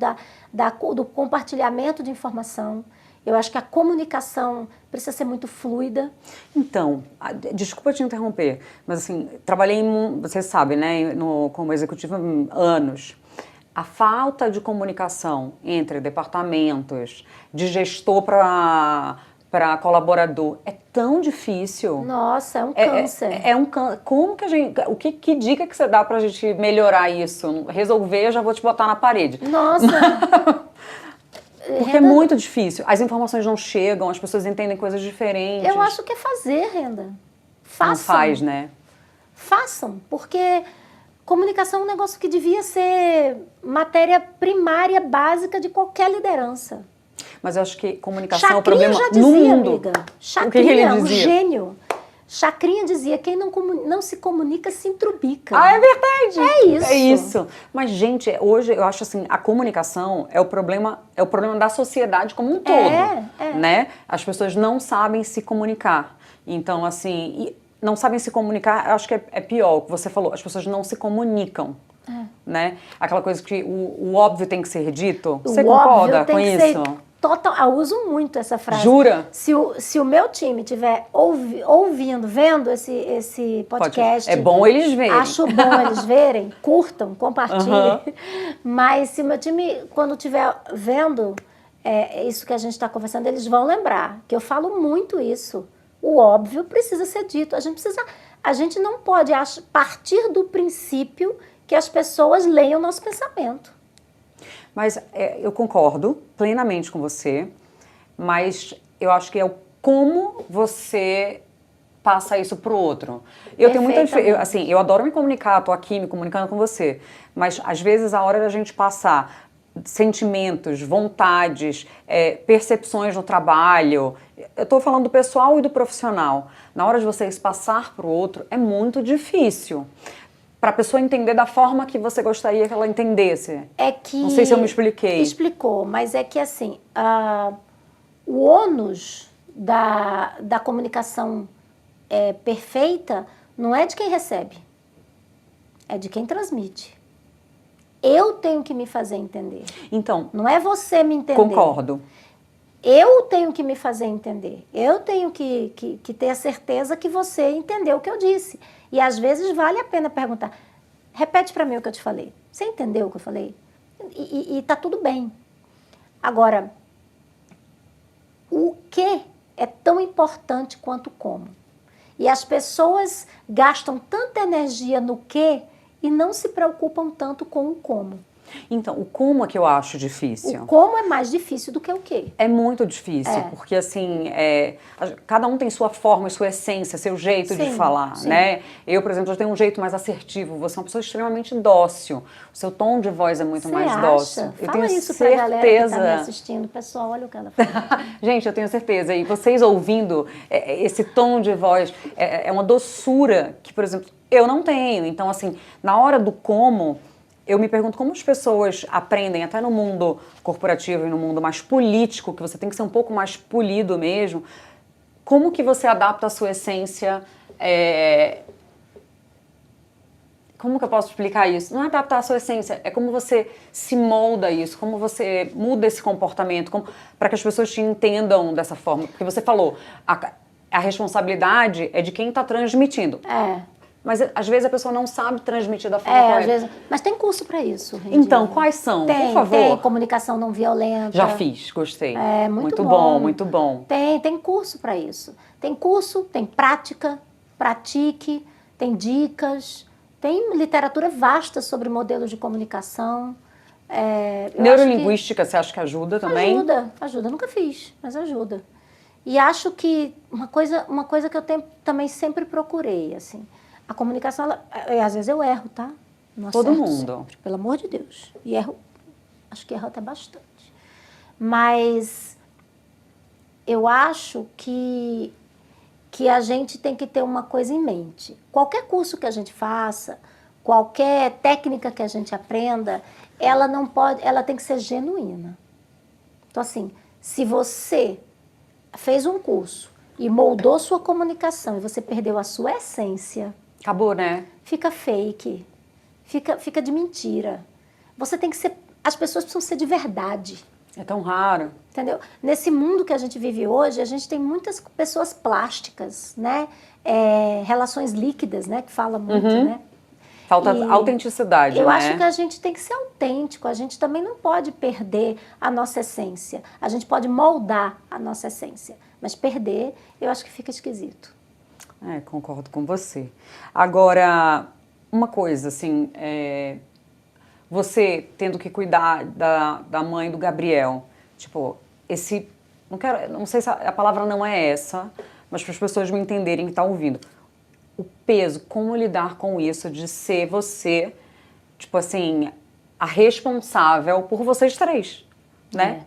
do compartilhamento de informação. Eu acho que a comunicação precisa ser muito fluida. Então, desculpa te interromper, mas assim, trabalhei, você sabe, né, como executiva há anos. A falta de comunicação entre departamentos, de gestor para colaborador, é tão difícil. Nossa, é um câncer. Como que a gente, que dica que você dá pra gente melhorar isso? Resolver, eu já vou te botar na parede. Nossa! Porque é muito difícil. As informações não chegam, as pessoas entendem coisas diferentes. Eu acho que é fazer, Renda. Façam. Não faz, né? Façam, porque comunicação é um negócio que devia ser matéria primária, básica de qualquer liderança. Mas eu acho que comunicação Chacrinha é o problema já dizia, no mundo. amiga. O que ele Chacrinha, um dizia? gênio. Chacrinha dizia, quem não se comunica se entrubica. Ah, é verdade. É isso. É isso. Mas, gente, hoje eu acho assim, a comunicação é o problema da sociedade como um todo. Né? As pessoas não sabem se comunicar. Então, assim, não sabem se comunicar, eu acho que é pior o que você falou, as pessoas não se comunicam. Né? Aquela coisa que o óbvio tem que ser dito. Você concorda com isso? Total, eu uso muito essa frase. Jura? Se o meu time estiver vendo esse podcast... É bom eles verem. Acho bom eles verem, curtam, compartilhem. Mas se o meu time, quando estiver vendo isso que a gente está conversando, eles vão lembrar que eu falo muito isso. O óbvio precisa ser dito. A gente não pode partir do princípio que as pessoas leiam o nosso pensamento. Mas eu concordo plenamente com você, mas eu acho que é o como você passa isso pro outro. Eu tenho muita assim, eu adoro me comunicar, tô aqui me comunicando com você, mas às vezes a hora da gente passar sentimentos, vontades, percepções no trabalho, eu tô falando do pessoal e do profissional. Na hora de vocês passar pro outro é muito difícil. Para a pessoa entender da forma que você gostaria que ela entendesse. Não sei se eu me expliquei. Explicou, mas é que assim, o ônus da comunicação perfeita não é de quem recebe, é de quem transmite. Eu tenho que me fazer entender. Então, não é você me entender. Concordo. Eu tenho que me fazer entender. Eu tenho que ter a certeza que você entendeu o que eu disse. E às vezes vale a pena perguntar, repete para mim o que eu te falei. Você entendeu o que eu falei? E tá tudo bem. Agora, o que é tão importante quanto o como. E as pessoas gastam tanta energia no que e não se preocupam tanto com o como. Então, o como é que eu acho difícil? O como é mais difícil do que o quê. É muito difícil, porque assim, cada um tem sua forma, sua essência, seu jeito de Sim, falar, sim. né? Eu, por exemplo, eu tenho um jeito mais assertivo, você é uma pessoa extremamente dócil, o seu tom de voz é muito Você mais acha? dócil. Eu Fala tenho isso certeza. pra galera que tá me assistindo. Pessoal, olha o que ela fala. Gente, eu tenho certeza. E vocês ouvindo esse tom de voz, é uma doçura que, por exemplo, eu não tenho. Então, assim, na hora do como, eu me pergunto como as pessoas aprendem, até no mundo corporativo e no mundo mais político, que você tem que ser um pouco mais polido mesmo, como que você adapta a sua essência... Como que eu posso explicar isso? Não é adaptar a sua essência, é como você se molda isso, como você muda esse comportamento, para que as pessoas te entendam dessa forma. Porque você falou, a responsabilidade é de quem está transmitindo. Mas às vezes a pessoa não sabe transmitir da forma correta. Às vezes, mas tem curso para isso, Rendinha. Então, quais são? Por favor. Tem comunicação não violenta. Já fiz, gostei. Muito bom, muito bom. Tem curso para isso. Tem curso, tem prática, pratique, tem dicas, tem literatura vasta sobre modelos de comunicação. Neurolinguística, você acha que ajuda também? Ajuda. Nunca fiz, mas ajuda. E acho que uma coisa que eu também sempre procurei, assim, a comunicação, às vezes eu erro, tá? Não Todo acerto mundo. sempre, pelo amor de Deus. E erro, acho que erro até bastante. Mas eu acho que a gente tem que ter uma coisa em mente. Qualquer curso que a gente faça, qualquer técnica que a gente aprenda, ela tem que ser genuína. Então, assim, se você fez um curso e moldou sua comunicação e você perdeu a sua essência... Acabou, né? Fica fake, fica de mentira. Você tem que ser... As pessoas precisam ser de verdade. É tão raro. Entendeu? Nesse mundo que a gente vive hoje, a gente tem muitas pessoas plásticas, né? Relações líquidas, né? Que fala muito, né? Falta autenticidade, né? Eu acho que a gente tem que ser autêntico. A gente também não pode perder a nossa essência. A gente pode moldar a nossa essência. Mas perder, eu acho que fica esquisito. Concordo com você. Agora, uma coisa, assim, você tendo que cuidar da mãe do Gabriel, tipo, não sei se a palavra não é essa, mas para as pessoas me entenderem que estão ouvindo. O peso, como lidar com isso de ser você, tipo assim, a responsável por vocês três, né?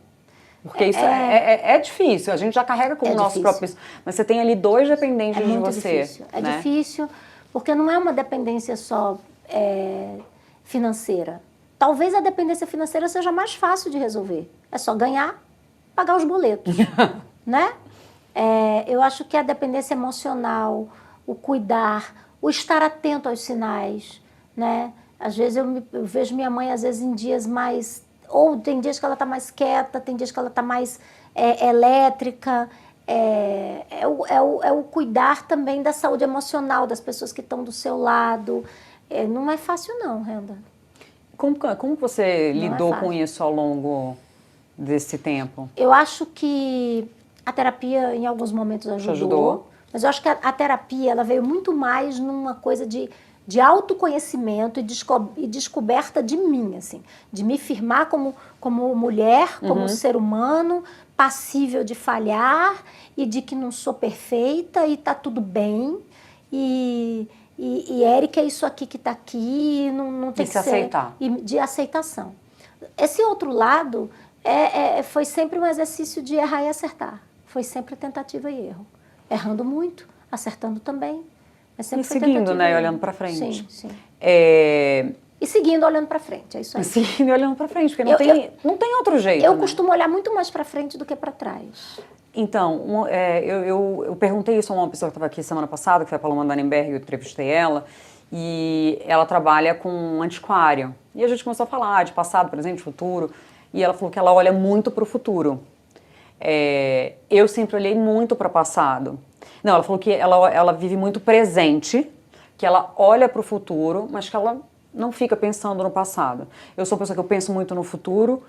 Porque isso é difícil, a gente já carrega com o nosso próprio... Mas você tem ali 2 dependentes de você. Difícil. É difícil, porque não é uma dependência só financeira. Talvez a dependência financeira seja mais fácil de resolver. É só ganhar, pagar os boletos, né? Eu acho que a dependência emocional, o cuidar, o estar atento aos sinais, né? Às vezes eu vejo minha mãe, às vezes, em dias mais... Ou tem dias que ela está mais quieta, tem dias que ela está mais elétrica. É o cuidar também da saúde emocional das pessoas que estão do seu lado. Não é fácil não, Renda. Como você lidou com isso ao longo desse tempo? Eu acho que a terapia em alguns momentos ajudou. Mas eu acho que a terapia ela veio muito mais numa coisa de autoconhecimento e descoberta de mim, assim, de me firmar como mulher, como ser humano, passível de falhar e de que não sou perfeita e tá tudo bem. E Érica é isso aqui que tá aqui, não tem que ser... E se aceitar. De aceitação. Esse outro lado foi sempre um exercício de errar e acertar. Foi sempre tentativa e erro. Errando muito, acertando também. Mas sempre e seguindo, né? Olhando para frente. Sim, sim. E seguindo olhando para frente, é isso aí. E seguindo e olhando para frente, porque não tem outro jeito. Eu costumo olhar muito mais para frente do que para trás. Então, eu perguntei isso a uma pessoa que estava aqui semana passada, que foi a Paloma Danenberg, eu entrevistei ela, e ela trabalha com um antiquário. E a gente começou a falar de passado, presente, futuro, e ela falou que ela olha muito para o futuro. Eu sempre olhei muito para o passado. Não, ela falou que ela vive muito presente, que ela olha para o futuro, mas que ela não fica pensando no passado. Eu sou uma pessoa que eu penso muito no futuro,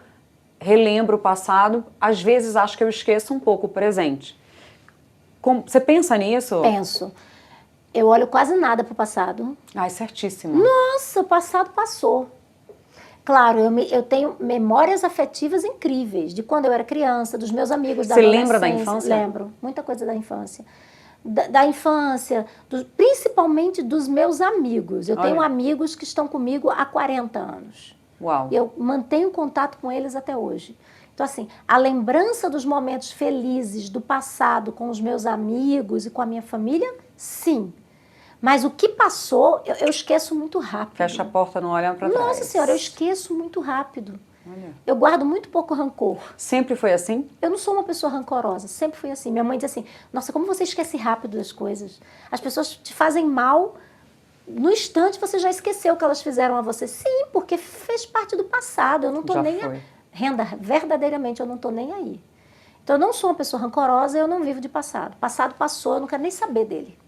relembro o passado, às vezes acho que eu esqueço um pouco o presente. Você pensa nisso? Penso. Eu olho quase nada para o passado. Ai, certíssimo. Nossa, o passado passou. Claro, eu tenho memórias afetivas incríveis de quando eu era criança, dos meus amigos da Você adolescência. lembra da infância? Lembro, muita coisa da infância. Da infância, principalmente dos meus amigos. Eu tenho Olha. amigos que estão comigo há 40 anos. Uau. Eu mantenho contato com eles até hoje. Então, assim, a lembrança dos momentos felizes do passado com os meus amigos e com a minha família, sim. Mas o que passou, eu esqueço muito rápido. Fecha a porta, não olha para trás. Nossa Senhora, eu esqueço muito rápido. Olha. Eu guardo muito pouco rancor. Sempre foi assim? Eu não sou uma pessoa rancorosa, sempre fui assim. Minha mãe diz assim, nossa, como você esquece rápido das coisas. As pessoas te fazem mal, no instante você já esqueceu o que elas fizeram a você. Sim, porque fez parte do passado, eu não estou nem... Renda, verdadeiramente, eu não estou nem aí. Então, eu não sou uma pessoa rancorosa, eu não vivo de passado. Passado passou, eu não quero nem saber dele.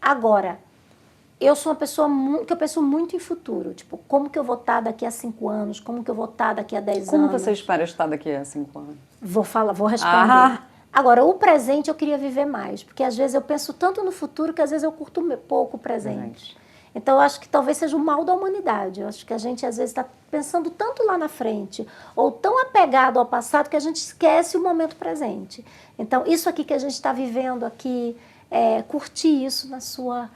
Agora, eu sou uma pessoa que eu penso muito em futuro. Tipo, como que eu vou estar daqui a 5 anos? Como que eu vou estar daqui a 10 Como anos? você espera estar daqui a 5 anos? Vou responder. Agora, o presente eu queria viver mais. Porque às vezes eu penso tanto no futuro que às vezes eu curto pouco o presente. Então, eu acho que talvez seja o mal da humanidade. Eu acho que a gente às vezes está pensando tanto lá na frente ou tão apegado ao passado que a gente esquece o momento presente. Então, isso aqui que a gente está vivendo aqui, curtir isso na sua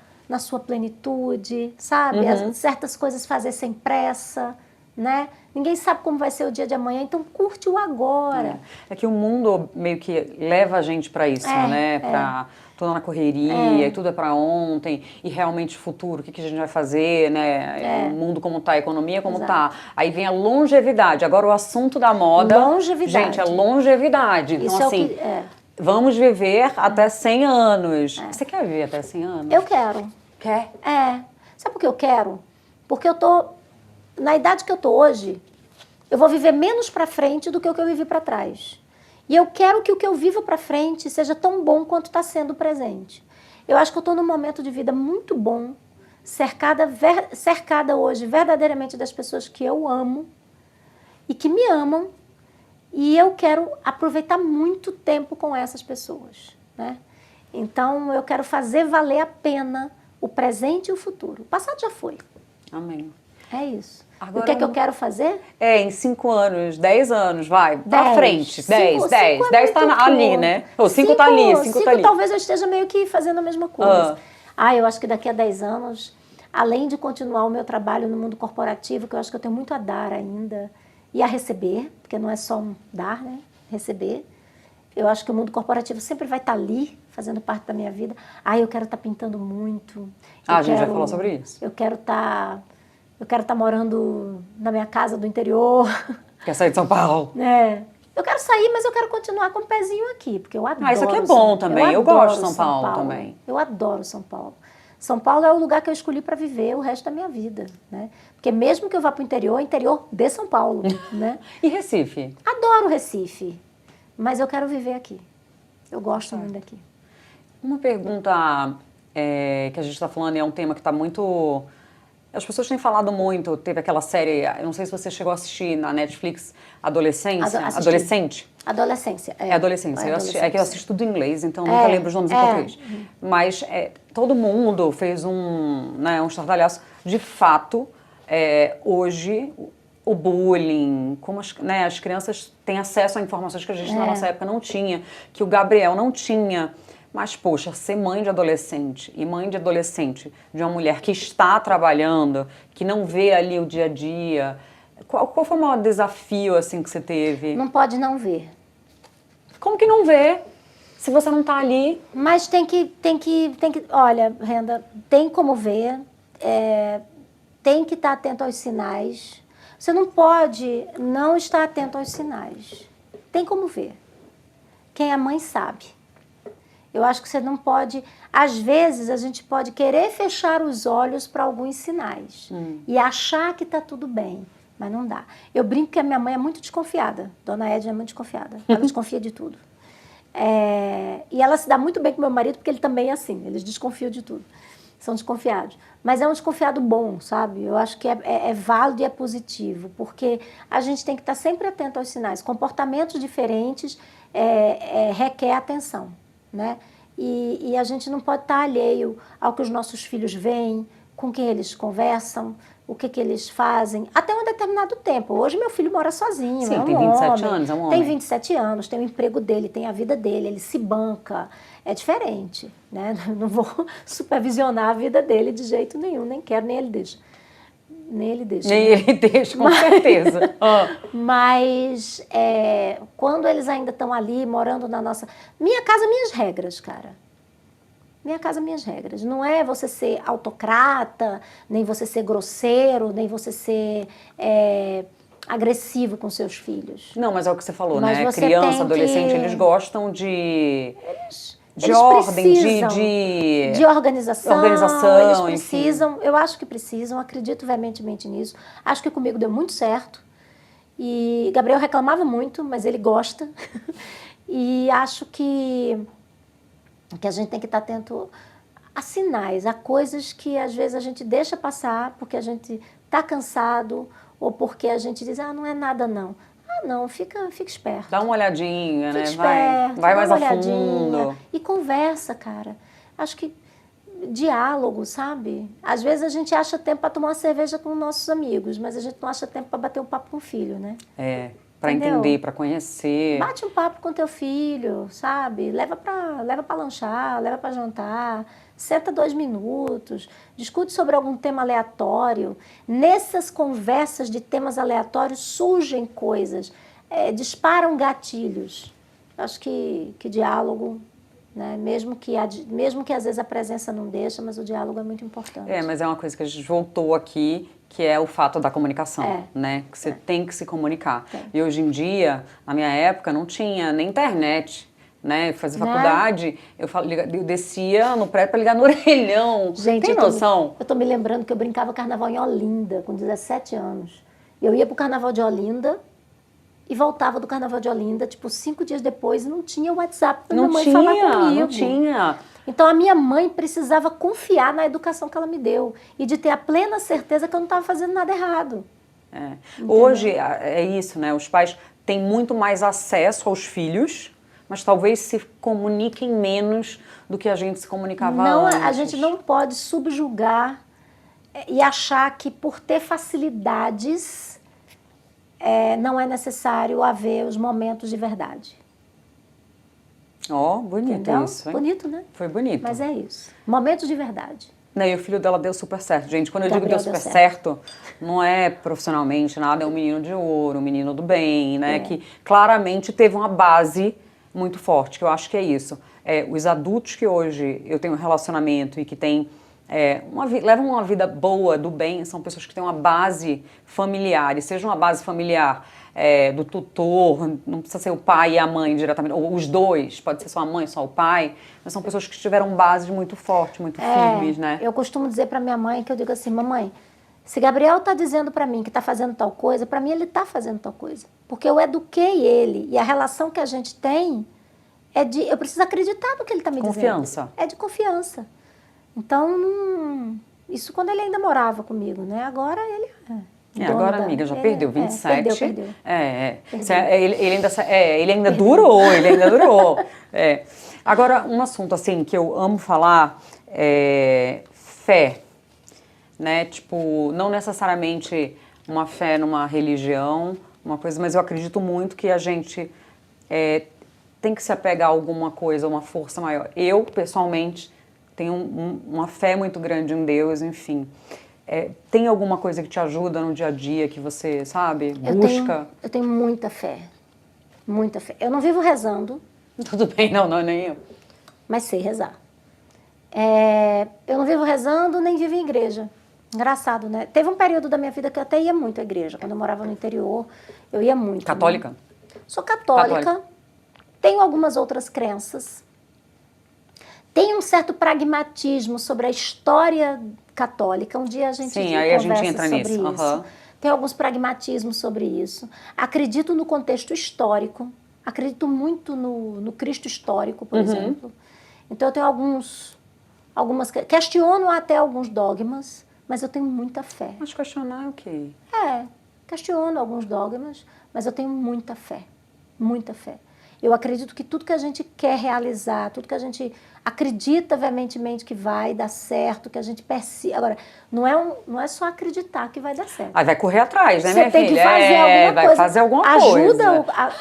plenitude, sabe? Certas coisas fazer sem pressa, né? Ninguém sabe como vai ser o dia de amanhã, então curte o agora. É que o mundo meio que leva a gente para isso, né? Para tudo na correria, e tudo é para ontem, e realmente o futuro, o que a gente vai fazer, né? O mundo como tá, a economia como tá. Aí vem a longevidade. Agora o assunto da moda, longevidade. Gente, é longevidade. Então, isso assim, vamos viver até 100 anos. Você quer viver até 100 anos? Eu quero. Quer? Sabe por que eu quero? Porque eu tô, na idade que eu tô hoje, eu vou viver menos para frente do que o que eu vivi para trás. E eu quero que o que eu vivo para frente seja tão bom quanto está sendo o presente. Eu acho que eu estou num momento de vida muito bom, cercada hoje verdadeiramente das pessoas que eu amo e que me amam, e eu quero aproveitar muito tempo com essas pessoas, né? Então, eu quero fazer valer a pena o presente e o futuro. O passado já foi. Amém. É isso. Agora, o que é que eu quero fazer? Em 5 anos, 10 anos, vai, pra frente. 10 tá muito ali, né? Ou 5 tá ali, 5 tá ali. Talvez eu esteja meio que fazendo a mesma coisa. Eu acho que daqui a 10 anos, além de continuar o meu trabalho no mundo corporativo, que eu acho que eu tenho muito a dar ainda, e a receber, porque não é só um dar, né? Receber. Eu acho que o mundo corporativo sempre vai estar ali, fazendo parte da minha vida. Eu quero estar pintando muito. A gente vai falar sobre isso. Eu quero estar morando na minha casa do interior. Quer sair de São Paulo? Eu quero sair, mas eu quero continuar com o pezinho aqui, porque eu adoro. Isso aqui é bom também. Eu gosto de São Paulo também. Eu adoro São Paulo. São Paulo é o lugar que eu escolhi para viver o resto da minha vida, né? Porque mesmo que eu vá para o interior de São Paulo, né? E Recife? Adoro Recife, mas eu quero viver aqui. Eu gosto muito daqui. Uma pergunta que a gente está falando, é um tema que está muito... As pessoas têm falado muito, teve aquela série, eu não sei se você chegou a assistir na Netflix, Adolescência. Adolescente? Adolescência. Adolescência. É que eu assisto tudo em inglês, então nunca lembro os nomes em português. Mas todo mundo fez um estardalhaço. De fato, hoje, o bullying, como as crianças têm acesso a informações que a gente na nossa época não tinha, que o Gabriel não tinha. Mas, poxa, ser mãe de adolescente e mãe de adolescente de uma mulher que está trabalhando, que não vê ali o dia a dia, qual foi o maior desafio assim que você teve? Não pode não ver. Como que não vê? Se você não está ali... Mas tem que... Olha, Renda, tem como ver, tem que estar atento aos sinais. Você não pode não estar atento aos sinais. Tem como ver. Quem é mãe sabe. Eu acho que você não pode... Às vezes, a gente pode querer fechar os olhos para alguns sinais e achar que está tudo bem, mas não dá. Eu brinco que a minha mãe é muito desconfiada. Dona Edna é muito desconfiada. Ela desconfia de tudo. E ela se dá muito bem com meu marido, porque ele também é assim. Eles desconfiam de tudo. São desconfiados. Mas é um desconfiado bom, sabe? Eu acho que é válido e é positivo, porque a gente tem que estar sempre atento aos sinais. Comportamentos diferentes requer atenção, né? E a gente não pode estar alheio ao que os nossos filhos veem, com quem eles conversam, o que que eles fazem, até um determinado tempo. Hoje meu filho mora sozinho, Sim, é um tem 27 homem, anos, é um tem homem. 27 anos, tem o emprego dele, tem a vida dele, ele se banca, é diferente, né? Não vou supervisionar a vida dele de jeito nenhum, nem quero, nem ele deixa. Nem ele deixa. Nem né? ele deixa, com certeza. Mas quando eles ainda estão ali, morando na nossa... Minha casa, minhas regras, cara. Minha casa, minhas regras. Não é você ser autocrata, nem você ser grosseiro, nem você ser agressivo com seus filhos. Não, mas é o que você falou, Mas né? você Criança, tem adolescente, que- eles gostam de Eles ordem, precisam de organização, organização, eles enfim. precisam, eu acho que precisam, acredito veementemente nisso. Acho que comigo deu muito certo. E Gabriel reclamava muito, mas ele gosta. E acho que a gente tem que estar atento a sinais, a coisas que às vezes a gente deixa passar porque a gente está cansado ou porque a gente diz, não é nada não. Não, fica esperto. Dá uma olhadinha, Fica né? esperto, Vai dá mais uma a olhadinha fundo. e conversa, cara. Acho que diálogo, sabe? Às vezes a gente acha tempo para tomar uma cerveja com nossos amigos, mas a gente não acha tempo para bater um papo com o filho, né? Pra Entendeu? entender, pra conhecer. Bate um papo com teu filho, sabe? Leva para lanchar, leva para jantar. Senta 2 minutos, discute sobre algum tema aleatório. Nessas conversas de temas aleatórios surgem coisas, disparam gatilhos. Acho que diálogo, né? Mesmo que às vezes a presença não deixa, mas o diálogo é muito importante. Mas é uma coisa que a gente voltou aqui, que é o fato da comunicação, né? Que você tem que se comunicar. E hoje em dia, na minha época, não tinha nem internet. Né? Fazer faculdade, eu descia no prédio para ligar no orelhão. Gente, tem noção? Eu tô me lembrando que eu brincava carnaval em Olinda, com 17 anos. Eu ia pro carnaval de Olinda e voltava do carnaval de Olinda, tipo, 5 dias depois, e não tinha WhatsApp pra minha mãe falar comigo. Não tinha. Então, a minha mãe precisava confiar na educação que ela me deu e de ter a plena certeza que eu não estava fazendo nada errado. Hoje, é isso, né? Os pais têm muito mais acesso aos filhos, mas talvez se comuniquem menos do que a gente se comunicava antes. A gente não pode subjugar e achar que por ter facilidades não é necessário haver os momentos de verdade. Bonito. Entendeu? Isso, hein? Bonito, né? Foi bonito. Mas é isso. Momentos de verdade. E o filho dela deu super certo. Gente, quando eu digo Gabriel deu super deu certo, não é profissionalmente nada, é um menino de ouro, um menino do bem, né? Que claramente teve uma base muito forte, que eu acho que é isso. Os adultos que hoje eu tenho um relacionamento e que têm levam uma vida boa, do bem, são pessoas que têm uma base familiar, e seja uma base familiar do tutor, não precisa ser o pai e a mãe diretamente, ou os dois, pode ser só a mãe, só o pai, mas são pessoas que tiveram bases muito fortes, muito firmes, né? Eu costumo dizer para minha mãe, que eu digo assim, mamãe, se Gabriel está dizendo para mim que está fazendo tal coisa, para mim ele está fazendo tal coisa, porque eu eduquei ele, e a relação que a gente tem eu preciso acreditar no que ele está me dizendo. Confiança. É de confiança. Então, isso quando ele ainda morava comigo, né? Agora ele agora, amiga, já perdeu 27. Perdeu. Ele ainda durou. Agora, um assunto assim que eu amo falar é fé, né? Tipo, não necessariamente uma fé numa religião, uma coisa, mas eu acredito muito que a gente tem que se apegar a alguma coisa, uma força maior. Eu, pessoalmente, tenho uma fé muito grande em Deus, enfim. Tem alguma coisa que te ajuda no dia a dia, que você, sabe, busca? Eu tenho muita fé. Muita fé. Eu não vivo rezando. Tudo bem, não, nem eu. Mas sei rezar. Eu não vivo rezando, nem vivo em igreja. Engraçado, né? Teve um período da minha vida que eu até ia muito à igreja. Quando eu morava no interior, eu ia muito. Católica? Né? Sou católica. Tenho algumas outras crenças. Tenho um certo pragmatismo sobre a história católica. Um dia a gente conversa sobre isso. Uhum. Tem alguns pragmatismos sobre isso. Acredito no contexto histórico. Acredito muito no Cristo histórico, por exemplo. Então eu tenho algumas... Questiono até alguns dogmas, mas eu tenho muita fé. Mas questionar é o quê? Questiono alguns dogmas, mas eu tenho muita fé. Muita fé. Eu acredito que tudo que a gente quer realizar, tudo que a gente acredita veementemente que vai dar certo, que a gente percebe. Agora, não é só acreditar que vai dar certo. Aí vai correr atrás, né, Você minha tem filha? que fazer alguma vai coisa. fazer alguma Ajuda coisa.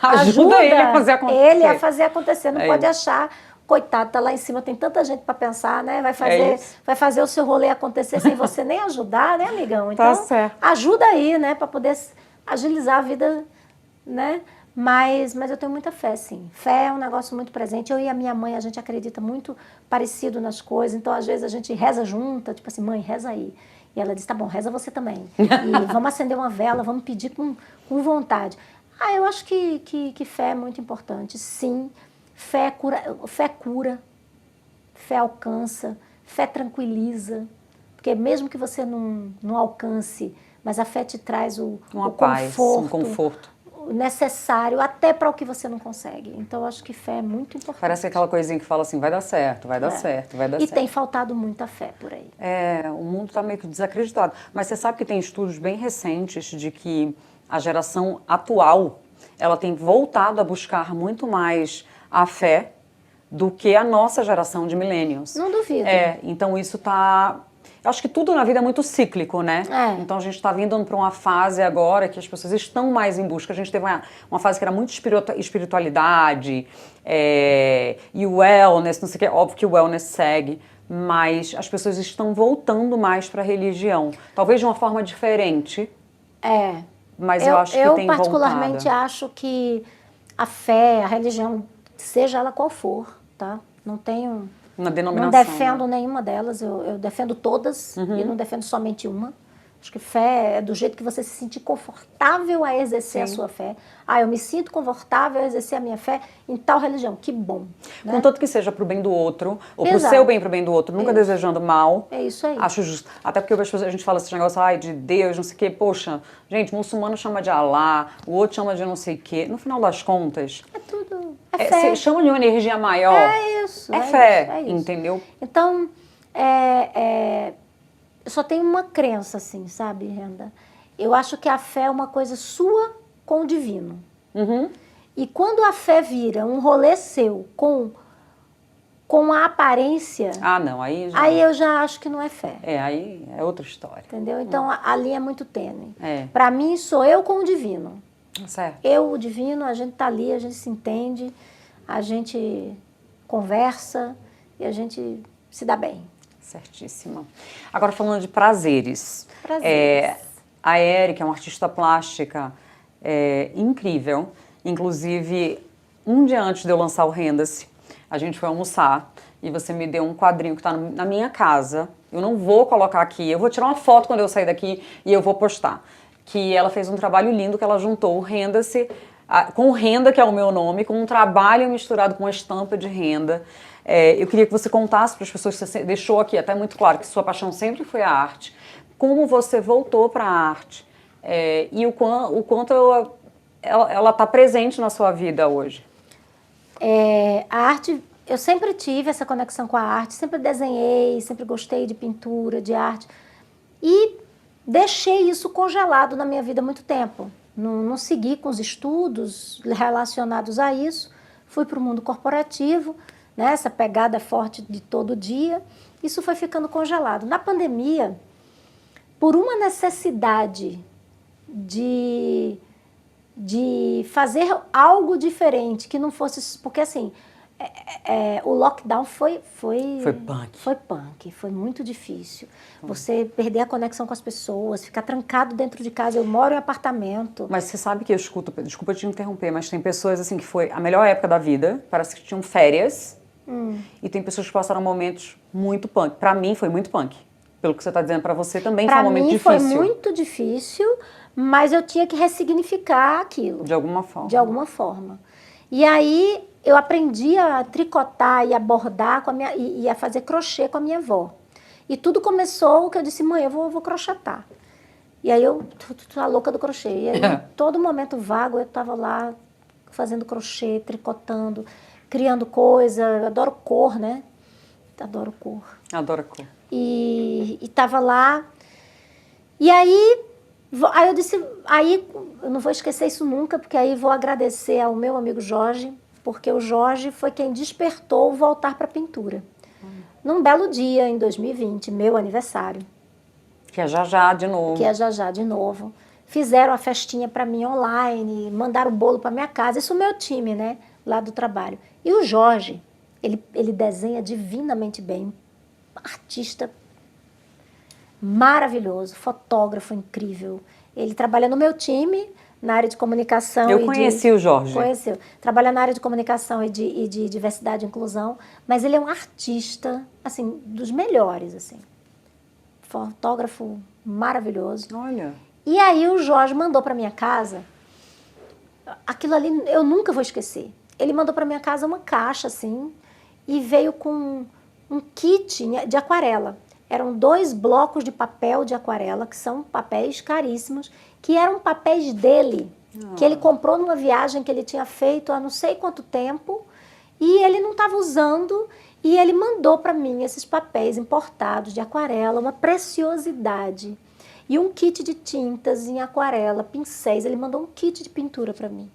Ajuda ele a fazer acontecer. Ele a fazer acontecer. Não É pode isso. achar, coitado, tá lá em cima, tem tanta gente para pensar, né? Vai isso. fazer o seu rolê acontecer sem você nem ajudar, né, amigão? Então, Tá certo. ajuda aí, né, para poder agilizar a vida, né? Mas eu tenho muita fé, sim. Fé é um negócio muito presente. Eu e a minha mãe, a gente acredita muito parecido nas coisas. Então, às vezes, a gente reza junta, tipo assim, mãe, reza aí. E ela diz, tá bom, reza você também. E vamos acender uma vela, vamos pedir com vontade. Eu acho que fé é muito importante. Sim, fé cura, fé alcança, fé tranquiliza. Porque mesmo que você não alcance, mas a fé te traz Uma paz, um conforto necessário até para o que você não consegue. Então, eu acho que fé é muito importante. Parece aquela coisinha que fala assim, vai dar certo, vai dar certo, vai dar certo. E tem faltado muita fé por aí. O mundo está meio que desacreditado. Mas você sabe que tem estudos bem recentes de que a geração atual, ela tem voltado a buscar muito mais a fé do que a nossa geração de millennials. Não duvido. Então isso está... Eu acho que tudo na vida é muito cíclico, né? Então a gente está vindo para uma fase agora que as pessoas estão mais em busca. A gente teve uma fase que era muito espiritualidade e wellness, não sei o que. Óbvio que o wellness segue, mas as pessoas estão voltando mais para a religião. Talvez de uma forma diferente. Mas eu acho que tem voltado. Eu particularmente acho que a fé, a religião, seja ela qual for, tá? Não tenho... Uma denominação. Não defendo nenhuma delas, eu defendo todas e não defendo somente uma. Acho que fé é do jeito que você se sentir confortável a exercer a sua fé. Eu me sinto confortável a exercer a minha fé em tal religião. Que bom. Né? Contanto que seja pro bem do outro, ou pro seu bem, pro bem do outro, nunca desejando mal. É isso aí. Acho justo. Até porque a gente fala esse negócio, de Deus, não sei o quê. Poxa, gente, muçulmano chama de Alá, o outro chama de não sei o quê. No final das contas... É tudo. É fé. Você chama de uma energia maior. É isso. É fé, isso. Entendeu? Então, eu só tenho uma crença, assim, sabe, Renda? Eu acho que a fé é uma coisa sua com o divino. E quando a fé vira um rolê seu com a aparência... não, aí já... Aí eu já acho que não é fé. Aí é outra história. Entendeu? Então, a linha é muito tênue. Pra mim, sou eu com o divino. Certo. Eu, o divino, a gente tá ali, a gente se entende, a gente conversa e a gente se dá bem. Certíssima. Agora, falando de prazeres. A Érica é uma artista plástica incrível. Inclusive, um dia antes de eu lançar o Renda-se, a gente foi almoçar e você me deu um quadrinho que está na minha casa. Eu não vou colocar aqui, eu vou tirar uma foto quando eu sair daqui e eu vou postar. Que ela fez um trabalho lindo, que ela juntou o Renda-se com o Renda, que é o meu nome, com um trabalho misturado com uma estampa de renda. Eu queria que você contasse para as pessoas, você deixou aqui até muito claro que sua paixão sempre foi a arte, como você voltou para a arte e o quanto ela está presente na sua vida hoje. A arte, eu sempre tive essa conexão com a arte, sempre desenhei, sempre gostei de pintura, de arte. E deixei isso congelado na minha vida há muito tempo. Não segui com os estudos relacionados a isso. Fui para o mundo corporativo, né, essa pegada forte de todo dia. Isso foi ficando congelado. Na pandemia, por uma necessidade de fazer algo diferente, que não fosse... Porque, assim, o lockdown foi punk. Foi punk, foi muito difícil. Você perder a conexão com as pessoas, ficar trancado dentro de casa. Eu moro em apartamento. Mas você sabe que eu escuto, desculpa te interromper, mas tem pessoas assim que foi a melhor época da vida, parece que tinham férias, e tem pessoas que passaram momentos muito punk. Pra mim foi muito punk. Pelo que você tá dizendo, pra você também foi um momento difícil. Pra mim foi muito difícil, mas eu tinha que ressignificar aquilo. De alguma forma. De alguma forma. E aí eu aprendi a tricotar e a bordar e a fazer crochê com a minha avó. E tudo começou que eu disse, mãe, eu vou crochetar. E aí eu tô a louca do crochê. E aí, todo momento vago, eu estava lá fazendo crochê, tricotando, criando coisa. Eu adoro cor, né? Adoro cor. Adoro cor. E estava lá. E aí Aí eu disse, aí eu não vou esquecer isso nunca, porque aí vou agradecer ao meu amigo Jorge, porque o Jorge foi quem despertou o voltar para a pintura. Num belo dia, em 2020, meu aniversário. Que é já já de novo. Que é já já de novo. Fizeram a festinha para mim online, mandaram o bolo para minha casa. Isso é o meu time, né? Lá do trabalho. E o Jorge, ele desenha divinamente bem. Artista maravilhoso, fotógrafo incrível. Ele trabalha no meu time, na área de comunicação. Eu conheci o Jorge. Conheceu. Trabalha na área de comunicação e de diversidade e inclusão, mas ele é um artista, assim, dos melhores, assim. Fotógrafo maravilhoso. Olha. E aí o Jorge mandou para minha casa, aquilo ali eu nunca vou esquecer. Ele mandou para minha casa uma caixa, assim, e veio com um kit de aquarela. Eram 2 blocos de papel de aquarela, que são papéis caríssimos, que eram papéis dele, que ele comprou numa viagem que ele tinha feito há não sei quanto tempo, e ele não estava usando, e ele mandou para mim esses papéis importados de aquarela, uma preciosidade. E um kit de tintas em aquarela, pincéis, ele mandou um kit de pintura para mim.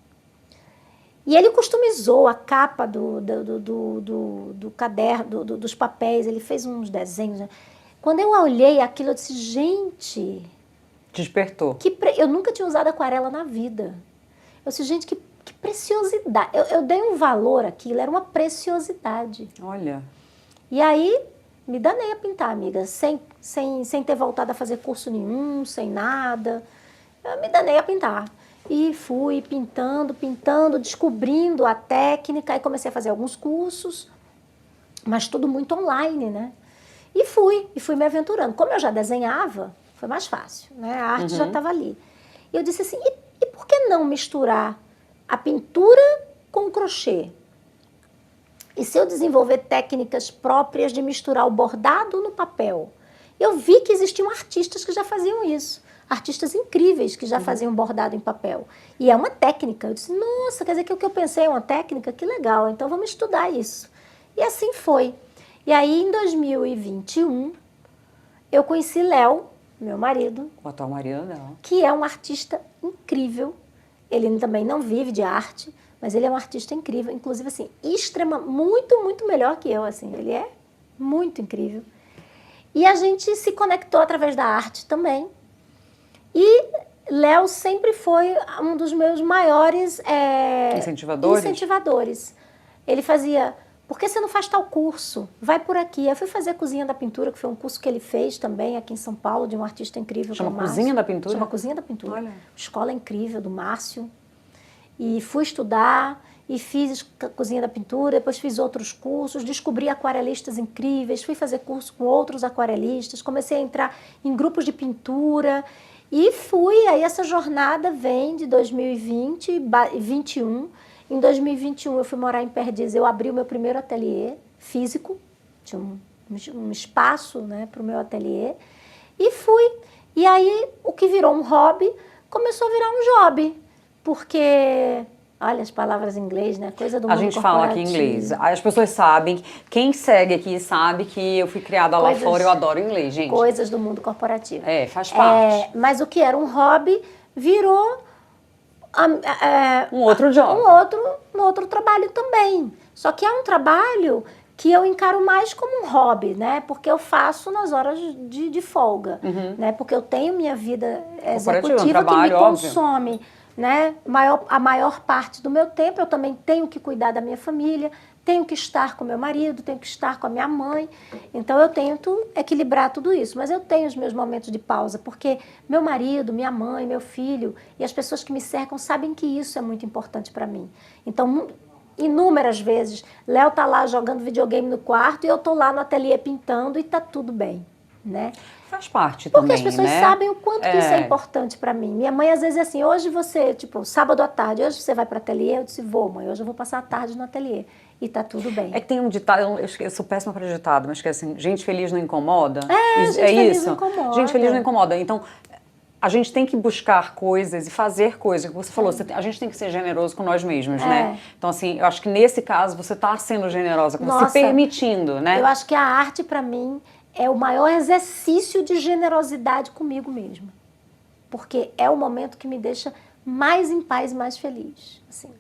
E ele customizou a capa do caderno, dos papéis, ele fez uns desenhos, né? Quando eu olhei aquilo, eu disse, gente... Despertou. Eu nunca tinha usado aquarela na vida. Eu disse, gente, que preciosidade. Eu dei um valor àquilo, era uma preciosidade. Olha. E aí, me danei a pintar, amiga, sem ter voltado a fazer curso nenhum, sem nada. Eu me danei a pintar. E fui pintando, descobrindo a técnica, e comecei a fazer alguns cursos, mas tudo muito online, né? E fui me aventurando. Como eu já desenhava, foi mais fácil, né? A arte já estava ali. E eu disse assim, e por que não misturar a pintura com o crochê? E se eu desenvolver técnicas próprias de misturar o bordado no papel? Eu vi que existiam artistas que já faziam isso. Artistas incríveis que já faziam bordado em papel. E é uma técnica. Eu disse, nossa, quer dizer que o que eu pensei é uma técnica? Que legal, então vamos estudar isso. E assim foi. E aí, em 2021, eu conheci Léo, meu marido. O atual marido dela. Que é um artista incrível. Ele também não vive de arte, mas ele é um artista incrível. Inclusive, assim, muito melhor que eu, assim. Ele é muito incrível. E a gente se conectou através da arte também. E Léo sempre foi um dos meus maiores incentivadores. Ele fazia... Por que você não faz tal curso? Vai por aqui. Eu fui fazer Cozinha da Pintura, que foi um curso que ele fez também aqui em São Paulo, de um artista incrível. Chama Cozinha da Pintura? Chama Cozinha da Pintura. Olha. Escola incrível, do Márcio. E fui estudar e fiz Cozinha da Pintura, depois fiz outros cursos, descobri aquarelistas incríveis, fui fazer curso com outros aquarelistas, comecei a entrar em grupos de pintura e fui. Aí essa jornada vem de 2020 e 2021. Em 2021, eu fui morar em Perdizes, eu abri o meu primeiro ateliê físico, tinha um espaço, né, para o meu ateliê, e fui. E aí, o que virou um hobby, começou a virar um job, porque, olha as palavras em inglês, né, coisa do mundo corporativo. A gente fala aqui em inglês, as pessoas sabem, quem segue aqui sabe que eu fui criada lá fora, eu adoro inglês, gente. Coisas do mundo corporativo. Faz parte. Mas o que era um hobby, virou... um outro job. Um outro trabalho também. Só que é um trabalho que eu encaro mais como um hobby, né? Porque eu faço nas horas de folga, né? Porque eu tenho minha vida executiva trabalho, que me consome, né? A maior parte do meu tempo. Eu também tenho que cuidar da minha família, tenho que estar com meu marido, tenho que estar com a minha mãe. Então, eu tento equilibrar tudo isso. Mas eu tenho os meus momentos de pausa, porque meu marido, minha mãe, meu filho e as pessoas que me cercam sabem que isso é muito importante para mim. Então, inúmeras vezes, Léo tá lá jogando videogame no quarto e eu tô lá no ateliê pintando e tá tudo bem, né? Faz parte porque também, as pessoas sabem o quanto que isso é importante para mim. Minha mãe, às vezes, é assim, hoje você, tipo, sábado à tarde, hoje você vai para o ateliê? Eu disse, vou, mãe, hoje eu vou passar a tarde no ateliê. E tá tudo bem. É que tem um ditado, eu sou péssima para ditado, mas que é assim, gente feliz não incomoda. Gente feliz não incomoda. Gente feliz não incomoda. Então, a gente tem que buscar coisas e fazer coisas. Como você falou, a gente tem que ser generoso com nós mesmos, né? Então, assim, eu acho que nesse caso você está sendo generosa, se permitindo, né? Eu acho que a arte, para mim, é o maior exercício de generosidade comigo mesma. porque é o momento que me deixa mais em paz e mais feliz, assim.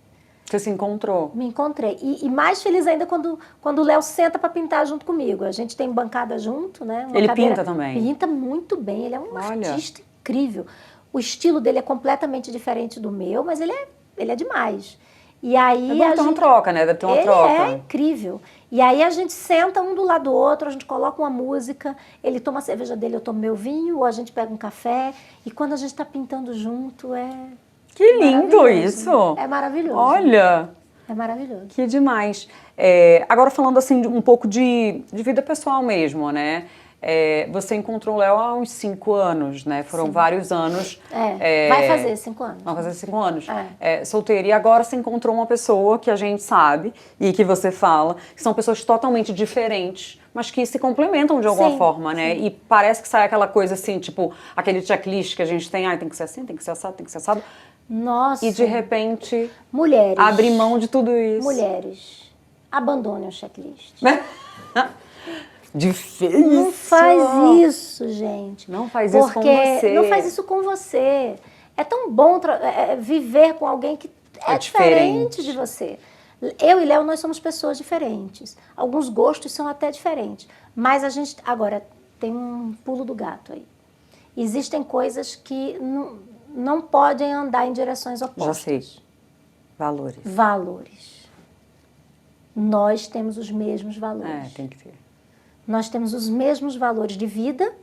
Você se encontrou? Me encontrei. E mais feliz ainda quando o Léo senta para pintar junto comigo. A gente tem bancada junto, né? Ele pinta também? Pinta muito bem. Ele é um Olha. artista incrível. O estilo dele é completamente diferente do meu, mas ele é demais. E aí Deve ter uma troca, né? Deve ter uma troca. Ele é incrível. E aí a gente senta um do lado do outro, a gente coloca uma música, ele toma a cerveja dele, eu tomo meu vinho, ou a gente pega um café. E quando a gente está pintando junto, Que lindo isso! É maravilhoso. Olha! É maravilhoso. Que demais. Agora falando assim um pouco de vida pessoal mesmo, né? Você encontrou o Léo há uns 5 anos, né? Foram vários anos. Vai fazer 5 anos. Vai fazer 5 anos. Solteira. E agora você encontrou uma pessoa que a gente sabe e que você fala, que são pessoas totalmente diferentes, mas que se complementam de alguma forma, né? Sim. E parece que sai aquela coisa assim, tipo, aquele checklist que a gente tem, tem que ser assim, tem que ser assado, tem que ser assado. Nossa. E de repente, mulheres, abre mão de tudo isso. Mulheres, abandonem o checklist. Difícil. Não faz isso, gente. Não faz isso com você. Não faz isso com você. É tão bom viver com alguém que é diferente de você. Eu e Léo, nós somos pessoas diferentes. Alguns gostos são até diferentes. Mas a gente... Agora, tem um pulo do gato aí. Existem coisas que não podem andar em direções opostas. Já sei. Valores. Valores. Nós temos os mesmos valores. Tem que ter. Nós temos os mesmos valores de vida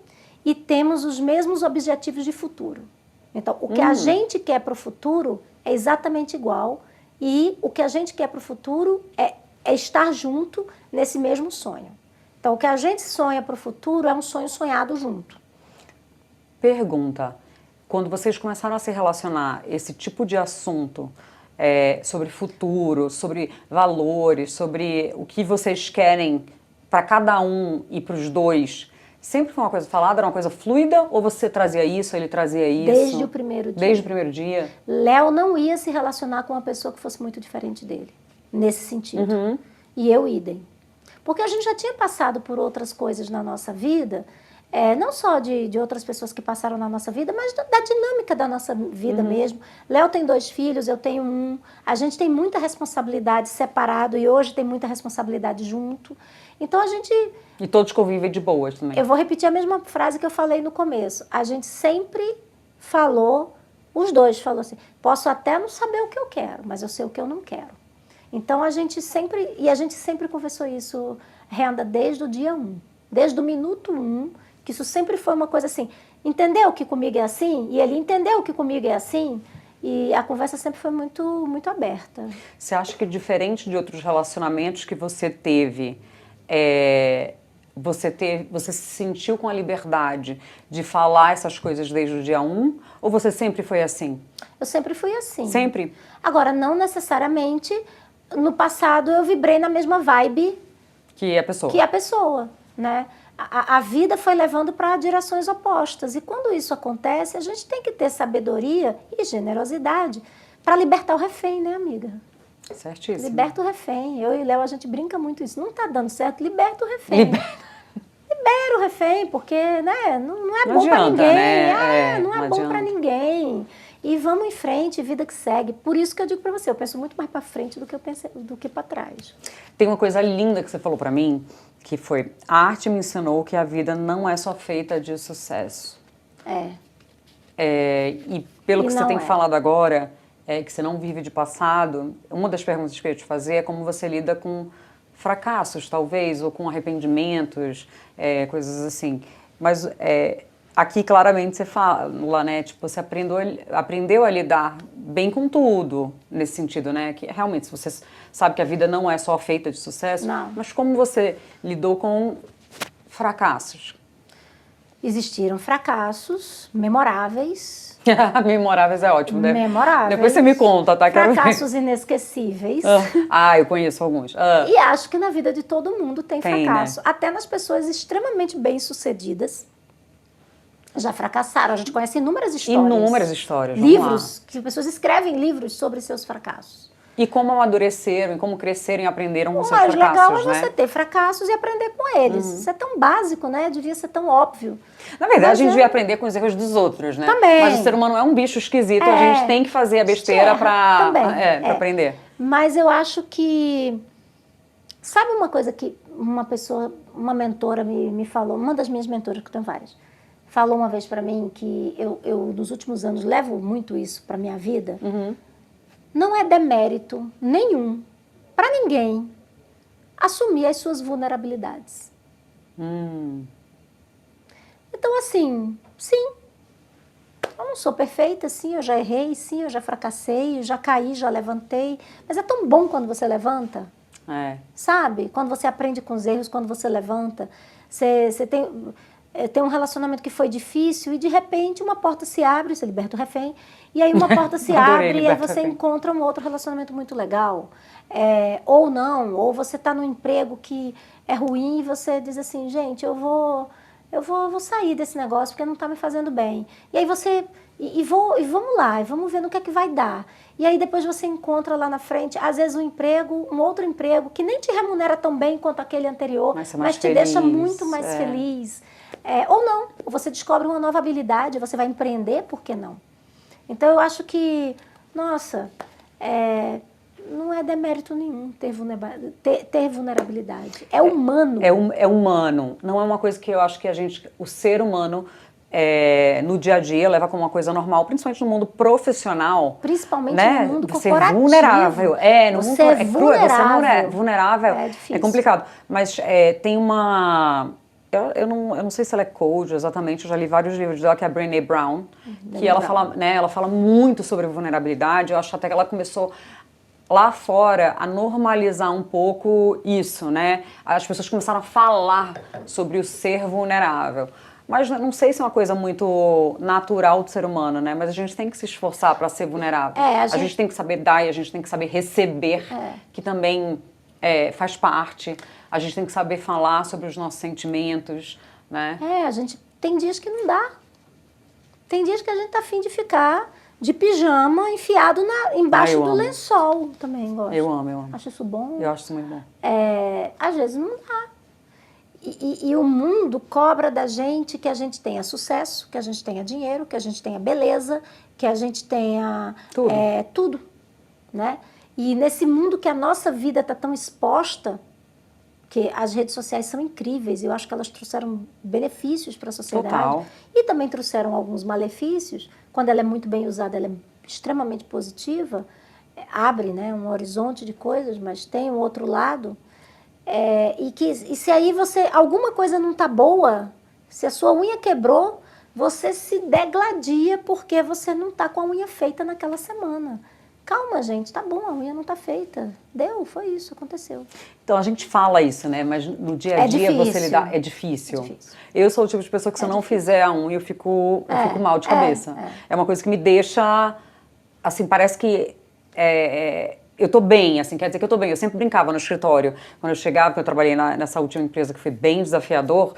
e temos os mesmos objetivos de futuro. Então, o que a gente quer para o futuro é exatamente igual e o que a gente quer para o futuro é estar junto nesse mesmo sonho. Então, o que a gente sonha para o futuro é um sonho sonhado junto. Pergunta. Quando vocês começaram a se relacionar, esse tipo de assunto sobre futuro, sobre valores, sobre o que vocês querem para cada um e para os dois, sempre foi uma coisa falada, era uma coisa fluida? Ou você trazia isso, ele trazia isso? Desde o primeiro dia. Desde o primeiro dia? Léo não ia se relacionar com uma pessoa que fosse muito diferente dele, nesse sentido. E eu, idem. Porque a gente já tinha passado por outras coisas na nossa vida, não só de outras pessoas que passaram na nossa vida, mas da dinâmica da nossa vida mesmo. Léo tem 2 filhos, eu tenho 1. A gente tem muita responsabilidade separado e hoje tem muita responsabilidade junto. Então a gente... E todos convivem de boas também. Eu vou repetir a mesma frase que eu falei no começo. A gente sempre falou, os dois falou assim, posso até não saber o que eu quero, mas eu sei o que eu não quero. Então a gente sempre conversou isso, Renda, desde o dia 1. Desde o minuto 1, que isso sempre foi uma coisa assim, entendeu que comigo é assim? E ele entendeu que comigo é assim? E a conversa sempre foi muito, muito aberta. Você acha que diferente de outros relacionamentos que você teve, você se sentiu com a liberdade de falar essas coisas desde o dia 1? Ou você sempre foi assim? Eu sempre fui assim. Sempre? Agora, não necessariamente, no passado eu vibrei na mesma vibe que a pessoa. Que a pessoa, né? A vida foi levando para direções opostas. E quando isso acontece, a gente tem que ter sabedoria e generosidade para libertar o refém, né, amiga? Certíssimo. Liberta o refém. Eu e Léo, a gente brinca muito isso. Não está dando certo, liberta o refém. Libera o refém, porque né, não é bom para ninguém. Né? Não é bom para ninguém. E vamos em frente, vida que segue. Por isso que eu digo para você, eu penso muito mais para frente do que para trás. Tem uma coisa linda que você falou para mim, que foi, a arte me ensinou que a vida não é só feita de sucesso. E pelo que você tem falado agora, que você não vive de passado, uma das perguntas que eu ia te fazer é como você lida com fracassos, talvez, ou com arrependimentos, coisas assim. Mas aqui claramente você fala, né? Tipo, você aprendeu a lidar bem com tudo, nesse sentido, né? Que realmente, se você sabe que a vida não é só feita de sucesso, mas como você lidou com fracassos? Existiram fracassos memoráveis. Memoráveis é ótimo, né? Memoráveis. Depois você me conta, tá? Fracassos inesquecíveis. Eu conheço alguns. E acho que na vida de todo mundo tem fracasso. Né? Até nas pessoas extremamente bem-sucedidas. Já fracassaram. A gente conhece inúmeras histórias. Inúmeras histórias. Livros, que as pessoas escrevem livros sobre seus fracassos. E como amadureceram, e como cresceram e aprenderam com O seus mais fracassos, legal é né? você ter fracassos e aprender com eles. Isso é tão básico, né? Devia ser tão óbvio. Na verdade, Mas a gente devia aprender com os erros dos outros, né? Também. Mas o ser humano é um bicho esquisito, a gente tem que fazer a besteira para aprender. Mas eu acho que... Sabe uma coisa que uma pessoa, uma mentora me falou, uma das minhas mentoras, que eu tenho várias, falou uma vez para mim que eu, nos últimos anos, levo muito isso para minha vida. Não é demérito nenhum, para ninguém, assumir as suas vulnerabilidades. Então, assim, sim, eu não sou perfeita, sim, eu já errei, sim, eu já fracassei, eu já caí, já levantei. Mas é tão bom quando você levanta, sabe? Quando você aprende com os erros, quando você levanta. Você tem um relacionamento que foi difícil e, de repente, uma porta se abre, você liberta o refém, e aí uma porta se abre e aí você encontra um outro relacionamento muito legal. Ou não, ou você está num emprego que é ruim e você diz assim, gente, eu vou sair desse negócio porque não está me fazendo bem. E aí você, vamos lá, vamos ver no que é que vai dar. E aí depois você encontra lá na frente, às vezes um outro emprego que nem te remunera tão bem quanto aquele anterior, mas te deixa muito mais feliz. Ou não, ou você descobre uma nova habilidade, você vai empreender, por que não? Então eu acho que, nossa, não é demérito nenhum ter vulnerabilidade. É humano. É humano. Não é uma coisa que eu acho que o ser humano, no dia a dia, leva como uma coisa normal, principalmente no mundo profissional. Principalmente né? no mundo Ser corporativo. vulnerável. No mundo Você vulnerável. vulnerável. É difícil. É complicado. Mas tem uma... Eu não sei se ela é coach exatamente, eu já li vários livros dela, que é a Brené Brown, que ela fala muito sobre vulnerabilidade. Eu acho até que ela começou lá fora a normalizar um pouco isso, né? As pessoas começaram a falar sobre o ser vulnerável. Mas não sei se é uma coisa muito natural do ser humano, né? Mas a gente tem que se esforçar para ser vulnerável. A gente tem que saber dar e a gente tem que saber receber, que também faz parte. A gente tem que saber falar sobre os nossos sentimentos, né? A gente tem dias que não dá. Tem dias que a gente tá afim de ficar de pijama enfiado embaixo do lençol. Também gosto. Eu amo. Acho isso bom. Eu acho isso muito bom. Às vezes não dá. E o mundo cobra da gente que a gente tenha sucesso, que a gente tenha dinheiro, que a gente tenha beleza, que a gente tenha tudo, né? E nesse mundo que a nossa vida está tão exposta, que as redes sociais são incríveis, eu acho que elas trouxeram benefícios para a sociedade. Total. E também trouxeram alguns malefícios. Quando ela é muito bem usada, ela é extremamente positiva, abre, né, um horizonte de coisas, mas tem um outro lado. E se aí alguma coisa não está boa, se a sua unha quebrou, você se degladia porque você não está com a unha feita naquela semana. Calma, gente, tá bom, a unha não tá feita. Foi isso, aconteceu. Então a gente fala isso, né? Mas no dia a dia você lidar é difícil. Eu sou o tipo de pessoa que se eu não fizer a unha, eu fico mal de cabeça. É uma coisa que me deixa, assim, parece que eu tô bem, assim, quer dizer que eu tô bem. Eu sempre brincava no escritório, quando eu chegava, porque eu trabalhei nessa última empresa que foi bem desafiador,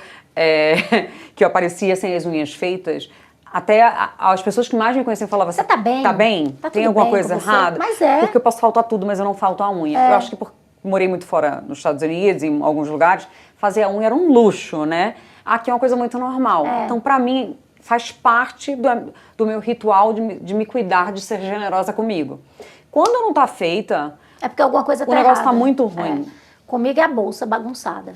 que eu aparecia sem as unhas feitas. Até as pessoas que mais me conheciam falavam assim, você tá bem? Tá bem? Tá Tem alguma coisa errada? Mas Porque eu posso faltar tudo, mas eu não falto a unha. Eu acho que morei muito fora nos Estados Unidos, em alguns lugares, fazer a unha era um luxo, né? Aqui é uma coisa muito normal. Então, pra mim, faz parte do meu ritual de me cuidar, de ser generosa comigo. Quando não tá feita, é porque alguma coisa tá o negócio errada. Tá muito ruim. Comigo é a bolsa bagunçada.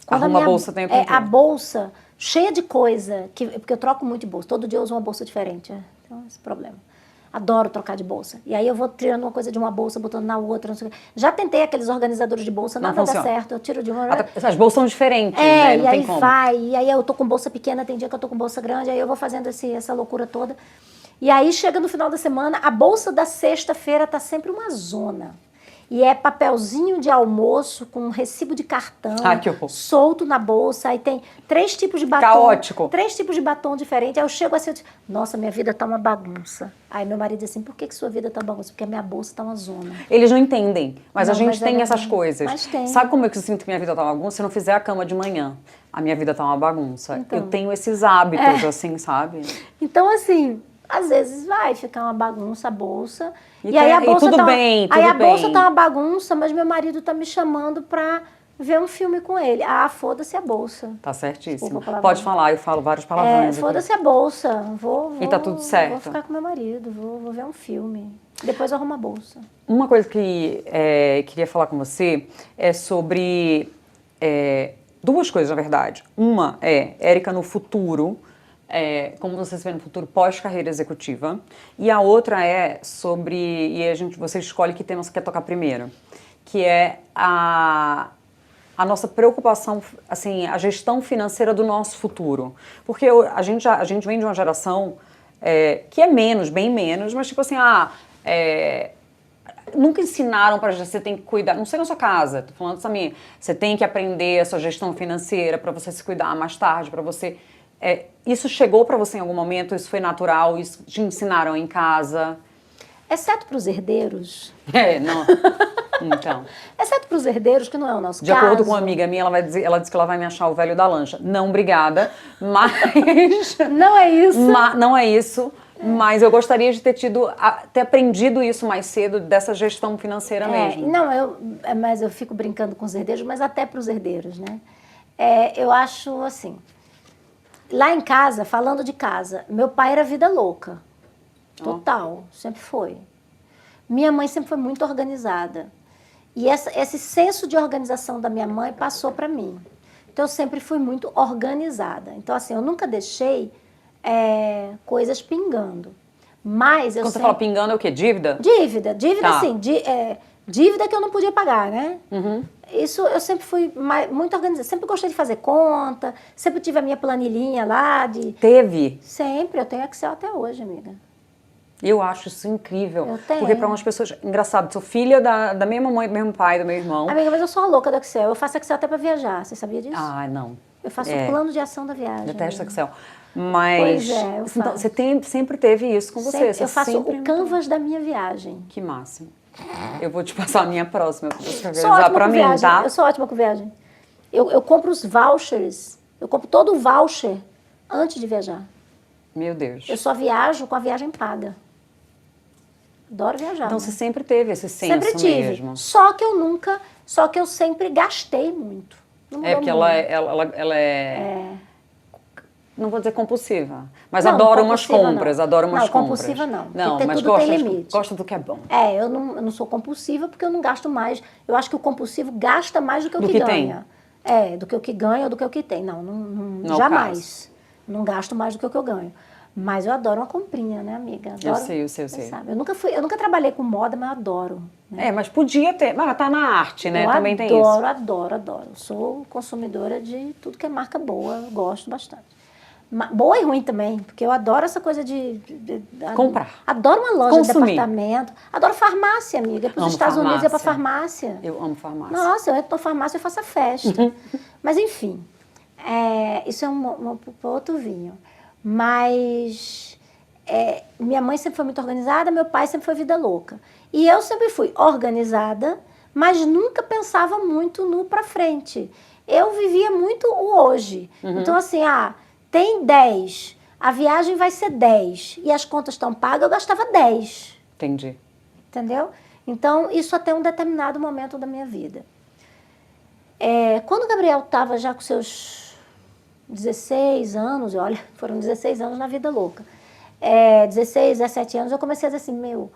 Arruma a bolsa o tempo inteiro. A bolsa cheia de coisa, porque eu troco muito de bolsa. Todo dia eu uso uma bolsa diferente. Então, esse problema. Adoro trocar de bolsa. E aí eu vou tirando uma coisa de uma bolsa, botando na outra. Não sei o quê. Já tentei aqueles organizadores de bolsa, nada dá certo. Eu tiro de uma... As bolsas são diferentes, né? Não e tem aí como. E aí eu tô com bolsa pequena, tem dia que eu tô com bolsa grande, aí eu vou fazendo essa loucura toda. E aí chega no final da semana, a bolsa da sexta-feira tá sempre uma zona. E é papelzinho de almoço com um recibo de cartão solto na bolsa. Aí tem 3 tipos de batom. Caótico. 3 tipos de batom diferentes. Aí eu chego assim, nossa, minha vida tá uma bagunça. Aí meu marido diz assim, por que sua vida tá uma bagunça? Porque a minha bolsa tá uma zona. Eles não entendem, mas a gente tem essas coisas. Mas tem. Sabe como é que eu sinto que minha vida tá uma bagunça? Se eu não fizer a cama de manhã, a minha vida tá uma bagunça. Então, eu tenho esses hábitos, assim, sabe? Então, assim, Às vezes vai ficar uma bagunça a bolsa. E aí a bolsa tudo tá, bem, aí tudo a bolsa bem. tá uma bagunça, mas meu marido tá me chamando pra ver um filme com ele. Ah, foda-se a bolsa. Tá certíssimo. Desculpa a palavra. Pode falar, eu falo vários palavrões aqui. Foda-se a bolsa. E tá tudo certo. Vou ficar com meu marido, vou ver um filme. Depois eu arrumo a bolsa. Uma coisa que queria falar com você é sobre duas coisas, na verdade. Uma é Érica no futuro, como você se vê no futuro pós-carreira executiva. E a outra é sobre, você escolhe que tema você quer tocar primeiro, que é a nossa preocupação, assim, a gestão financeira do nosso futuro. Porque a gente vem de uma geração que é menos, bem menos, mas tipo assim, nunca ensinaram para você tem que cuidar, não sei na sua casa, tô falando isso a mim, você tem que aprender essa gestão financeira para você se cuidar mais tarde, para você... isso chegou para você em algum momento? Isso foi natural? Isso te ensinaram em casa? Exceto para os herdeiros. Não. Então. Exceto para os herdeiros, que não é o nosso caso. De acordo com uma amiga minha, ela disse que ela vai me achar o velho da lancha. Não, obrigada, mas... Não é isso. Não é isso. Mas eu gostaria de ter aprendido isso mais cedo, dessa gestão financeira mesmo. Não, mas eu fico brincando com os herdeiros, mas até para os herdeiros, né? Eu acho assim, lá em casa, falando de casa, meu pai era vida louca, total, sempre foi. Minha mãe sempre foi muito organizada. E esse senso de organização da minha mãe passou para mim. Então, eu sempre fui muito organizada. Então, assim, eu nunca deixei... coisas pingando. Mas eu Quando você fala pingando, é o quê? Dívida? Dívida, tá. Assim, dívida que eu não podia pagar, né? Uhum. Isso eu sempre fui muito organizada. Sempre gostei de fazer conta, sempre tive a minha planilhinha lá de... Teve? Sempre, eu tenho Excel até hoje, amiga. Eu acho isso incrível. Eu tenho. Porque para umas pessoas... Engraçado, sou filha da mesma mãe, do mesmo pai, do meu irmão. Amiga, mas eu sou a louca do Excel. Eu faço Excel até para viajar. Você sabia disso? Ah, não. Eu faço o plano de ação da viagem. Detesto Excel. Mas, pois eu faço. Então, você sempre teve isso com você. Eu faço o canvas da minha viagem. Que máximo. Eu vou te passar a minha próxima pra você organizar para mim, viagem. Tá? Eu sou ótima com viagem. Eu compro os vouchers, eu compro todo o voucher antes de viajar. Meu Deus. Eu só viajo com a viagem paga. Adoro viajar. Então, você sempre teve esse senso sempre tive. Mesmo. Só que eu sempre gastei muito. Porque ela é... Não vou dizer compulsiva, mas adora umas compras, adora umas compras. Não, compulsiva não. Não, mas gosta do que é bom. Eu não sou compulsiva porque eu não gasto mais. Eu acho que o compulsivo gasta mais do que o que ganha. Do que o que ganha ou do que o que tem. Não jamais. Não gasto mais do que o que eu ganho. Mas eu adoro uma comprinha, né, amiga? Adoro, eu sei. Sabe? Eu nunca trabalhei com moda, mas eu adoro. Né? Mas podia ter. Mas tá na arte, né? Eu também tem isso. Adoro. Eu sou consumidora de tudo que é marca boa. Eu gosto bastante. Boa e ruim também, porque eu adoro essa coisa de comprar. Adoro uma loja de departamento. Adoro farmácia, amiga. Para os Estados Unidos é para farmácia. Eu amo farmácia. Nossa, eu entro na farmácia e faço a festa. Mas, enfim, isso é um outro vinho. Mas minha mãe sempre foi muito organizada, meu pai sempre foi vida louca. E eu sempre fui organizada, mas nunca pensava muito no pra frente. Eu vivia muito o hoje. Então, assim, tem 10, a viagem vai ser 10 e as contas estão pagas, eu gastava 10. Entendi. Entendeu? Então, isso até um determinado momento da minha vida. Quando o Gabriel estava já com seus 16 anos, olha, foram 16 anos na vida louca, 16, 17 anos, eu comecei a dizer assim,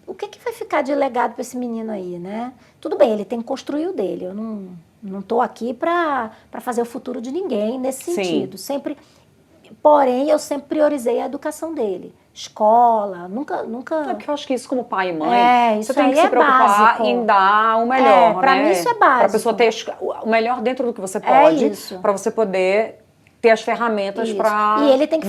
o que vai ficar de legado para esse menino aí, né? Tudo bem, ele tem que construir o dele, eu não estou aqui para fazer o futuro de ninguém nesse sentido. Porém, eu sempre priorizei a educação dele. Escola, nunca... Porque eu acho que isso como pai e mãe, você tem que se preocupar básico. Em dar o melhor, Para mim isso é básico. Para a pessoa ter o melhor dentro do que você pode, para você poder ter as ferramentas para E ele tem que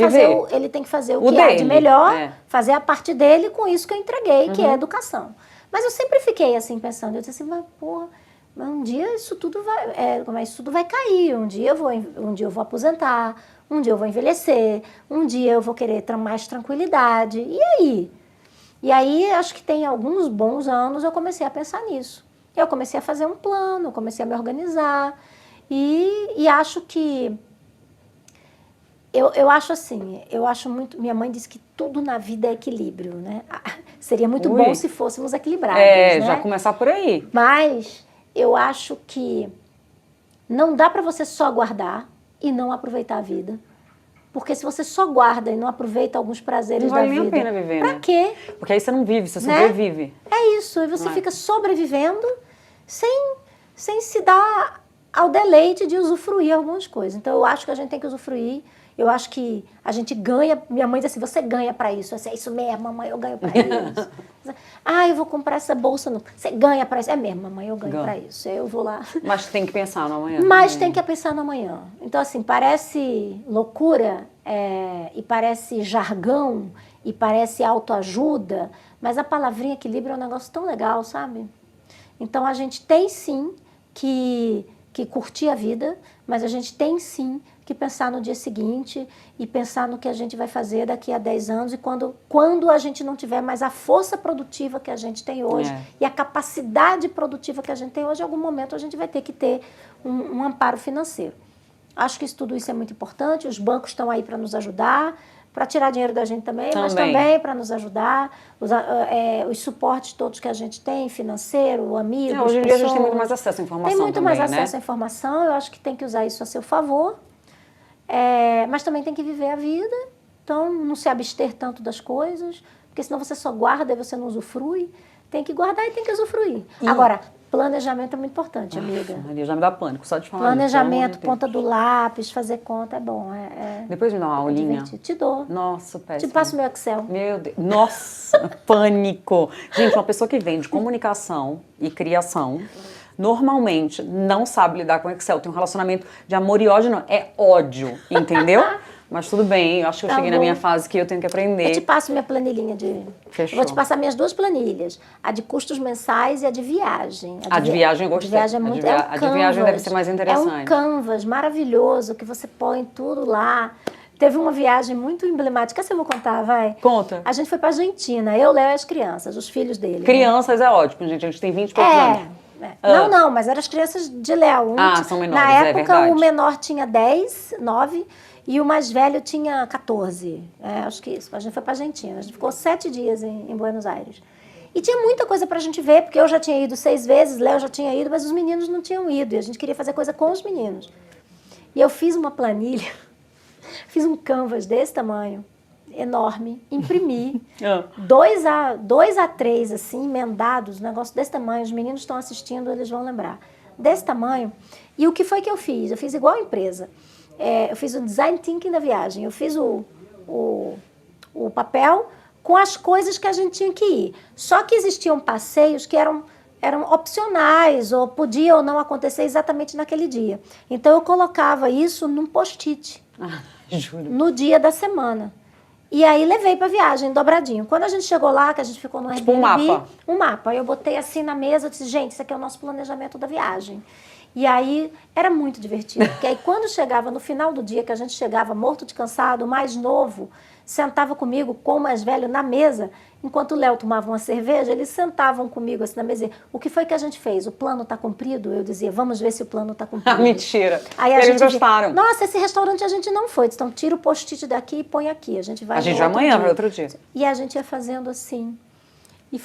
fazer o que há de melhor, fazer a parte dele com isso que eu entreguei, que é a educação. Mas eu sempre fiquei assim pensando, eu disse assim, mas porra, um dia isso tudo vai cair, um dia eu vou aposentar, um dia eu vou envelhecer, um dia eu vou querer mais tranquilidade, e aí? E aí, acho que tem alguns bons anos eu comecei a pensar nisso. Eu comecei a fazer um plano, eu comecei a me organizar, e acho que Eu acho assim, eu acho muito... Minha mãe disse que tudo na vida é equilíbrio, né? Seria muito bom se fôssemos equilibrados, né? Já começar por aí. Mas eu acho que não dá para você só guardar e não aproveitar a vida. Porque se você só guarda e não aproveita alguns prazeres da vida... Não vale nem a pena viver, pra quê? Porque aí você não vive, você sobrevive. É isso, e você fica sobrevivendo sem se dar ao deleite de usufruir algumas coisas. Então, eu acho que a gente tem que usufruir. Eu acho que a gente ganha... Minha mãe diz assim, você ganha para isso. Eu disse, é isso mesmo, mamãe, eu ganho para isso. Eu vou comprar essa bolsa. Não. Você ganha para isso. É mesmo, mamãe, eu ganho para isso. Eu vou lá. Mas tem que pensar no amanhã. Mas tem que pensar no amanhã. Então, assim, parece loucura e parece jargão e parece autoajuda, mas a palavrinha equilíbrio é um negócio tão legal, sabe? Então, a gente tem sim que curtir a vida, mas a gente tem sim que pensar no dia seguinte e pensar no que a gente vai fazer daqui a 10 anos e quando a gente não tiver mais a força produtiva que a gente tem hoje e a capacidade produtiva que a gente tem hoje, em algum momento a gente vai ter que ter um amparo financeiro. Acho que tudo isso é muito importante, os bancos estão aí para nos ajudar, para tirar dinheiro da gente também, mas também para nos ajudar, os suportes todos que a gente tem, financeiro, amigos, hoje em dia a gente tem muito mais acesso à informação. Tem muito mais acesso à informação, eu acho que tem que usar isso a seu favor, mas também tem que viver a vida, então não se abster tanto das coisas, porque senão você só guarda e você não usufrui. Tem que guardar e tem que usufruir. Agora, planejamento é muito importante, amiga. Já me dá pânico, só de falar. Planejamento, ponta do lápis, fazer conta é bom. Depois me dá uma aulinha. Te dou. Nossa, péssimo. Te passo meu Excel. Meu Deus. Nossa, pânico. Gente, uma pessoa que vem de comunicação e criação, normalmente não sabe lidar com Excel. Tem um relacionamento de amor e ódio, não. É ódio, entendeu? Mas tudo bem, eu acho que eu cheguei na minha fase que eu tenho que aprender. Eu te passo minha planilhinha de... Fechou. Eu vou te passar minhas duas planilhas. A de custos mensais e a de viagem. A de viagem eu gostei. A de viagem é muito... A de viagem deve ser mais interessante. É um canvas maravilhoso que você põe tudo lá. Teve uma viagem muito emblemática. Essa eu vou contar, vai? Conta. A gente foi pra Argentina. Eu, Léo e as crianças, os filhos dele. Crianças, né? É ótimo, gente. A gente tem 20 e poucos anos. Não, mas eram as crianças de Léo. São menores, na época, verdade. O menor tinha 10, 9... E o mais velho tinha 14. Acho que isso. A gente foi para a Argentina. A gente ficou 7 dias em Buenos Aires. E tinha muita coisa para a gente ver, porque eu já tinha ido 6 vezes, Léo já tinha ido, mas os meninos não tinham ido. E a gente queria fazer coisa com os meninos. E eu fiz uma planilha, fiz um canvas desse tamanho, enorme, imprimi, 2 a 3, assim, emendados, um negócio desse tamanho. Os meninos estão assistindo, eles vão lembrar. Desse tamanho. E o que foi que eu fiz? Eu fiz igual a empresa. Eu fiz o design thinking da viagem, eu fiz o papel com as coisas que a gente tinha que ir. Só que existiam passeios que eram opcionais, ou podia ou não acontecer exatamente naquele dia. Então, eu colocava isso num post-it, Juro. no dia da semana. E aí, levei para a viagem, dobradinho. Quando a gente chegou lá, que a gente ficou no Airbnb... Um mapa. Eu botei assim na mesa, eu disse, gente, isso aqui é o nosso planejamento da viagem. E aí, era muito divertido, porque aí quando chegava no final do dia, que a gente chegava morto de cansado, o mais novo sentava comigo com o mais velho na mesa, enquanto o Léo tomava uma cerveja, eles sentavam comigo assim na mesa. O que foi que a gente fez? O plano está cumprido? Eu dizia, vamos ver se o plano está cumprido. Mentira. Aí eles gostaram. Nossa, esse restaurante a gente não foi. Então, tira o post-it daqui e põe aqui. A gente vai amanhã, vai outro dia. E a gente ia fazendo assim. E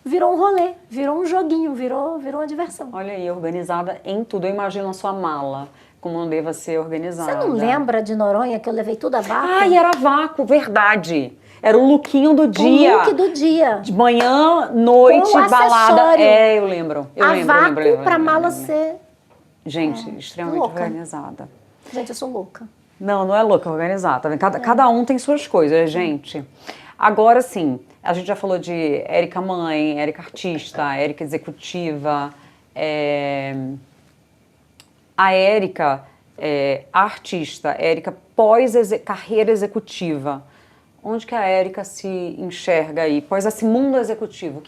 virou um rolê, virou um joguinho, virou uma diversão. Olha aí, organizada em tudo. Eu imagino a sua mala, como não deva ser organizada. Você não lembra de Noronha, que eu levei tudo a vácuo? Era vácuo, verdade. Era o lookinho do dia. O look do dia. De manhã, noite, com balada. Eu lembro. Eu lembro. Pra mala ser... Gente, extremamente louca. Organizada. Gente, eu sou louca. Não é louca, é organizada. Cada um tem suas coisas, gente. Agora, sim, a gente já falou de Érica mãe, Érica artista, Érica executiva. A Érica artista, Érica pós-carreira executiva. Onde que a Érica se enxerga aí? Pós esse mundo executivo,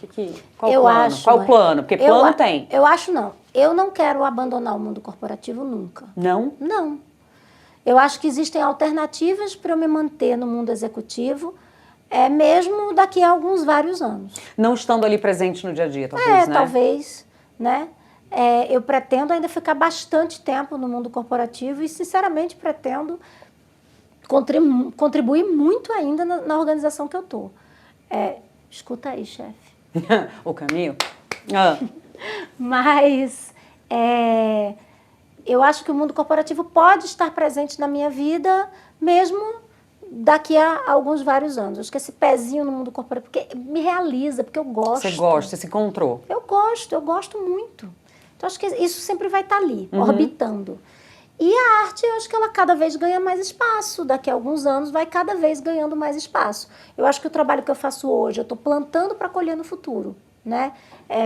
qual o plano? Qual o plano? Porque plano tem. Eu acho não. Eu não quero abandonar o mundo corporativo nunca. Não? Não. Eu acho que existem alternativas para eu me manter no mundo executivo, mesmo daqui a vários anos. Não estando ali presente no dia a dia, talvez, né? Talvez, né? Eu pretendo ainda ficar bastante tempo no mundo corporativo e, sinceramente, pretendo contribui muito ainda na organização que eu tô. Escuta aí, chefe. O caminho? Ah. Mas eu acho que o mundo corporativo pode estar presente na minha vida mesmo daqui a alguns vários anos. Acho que esse pezinho no mundo corporativo, porque me realiza, porque eu gosto. Você gosta, você se encontrou. Eu gosto muito. Então, acho que isso sempre vai estar ali, orbitando. E a arte, eu acho que ela cada vez ganha mais espaço. Daqui a alguns anos vai cada vez ganhando mais espaço. Eu acho que o trabalho que eu faço hoje, eu estou plantando para colher no futuro, né?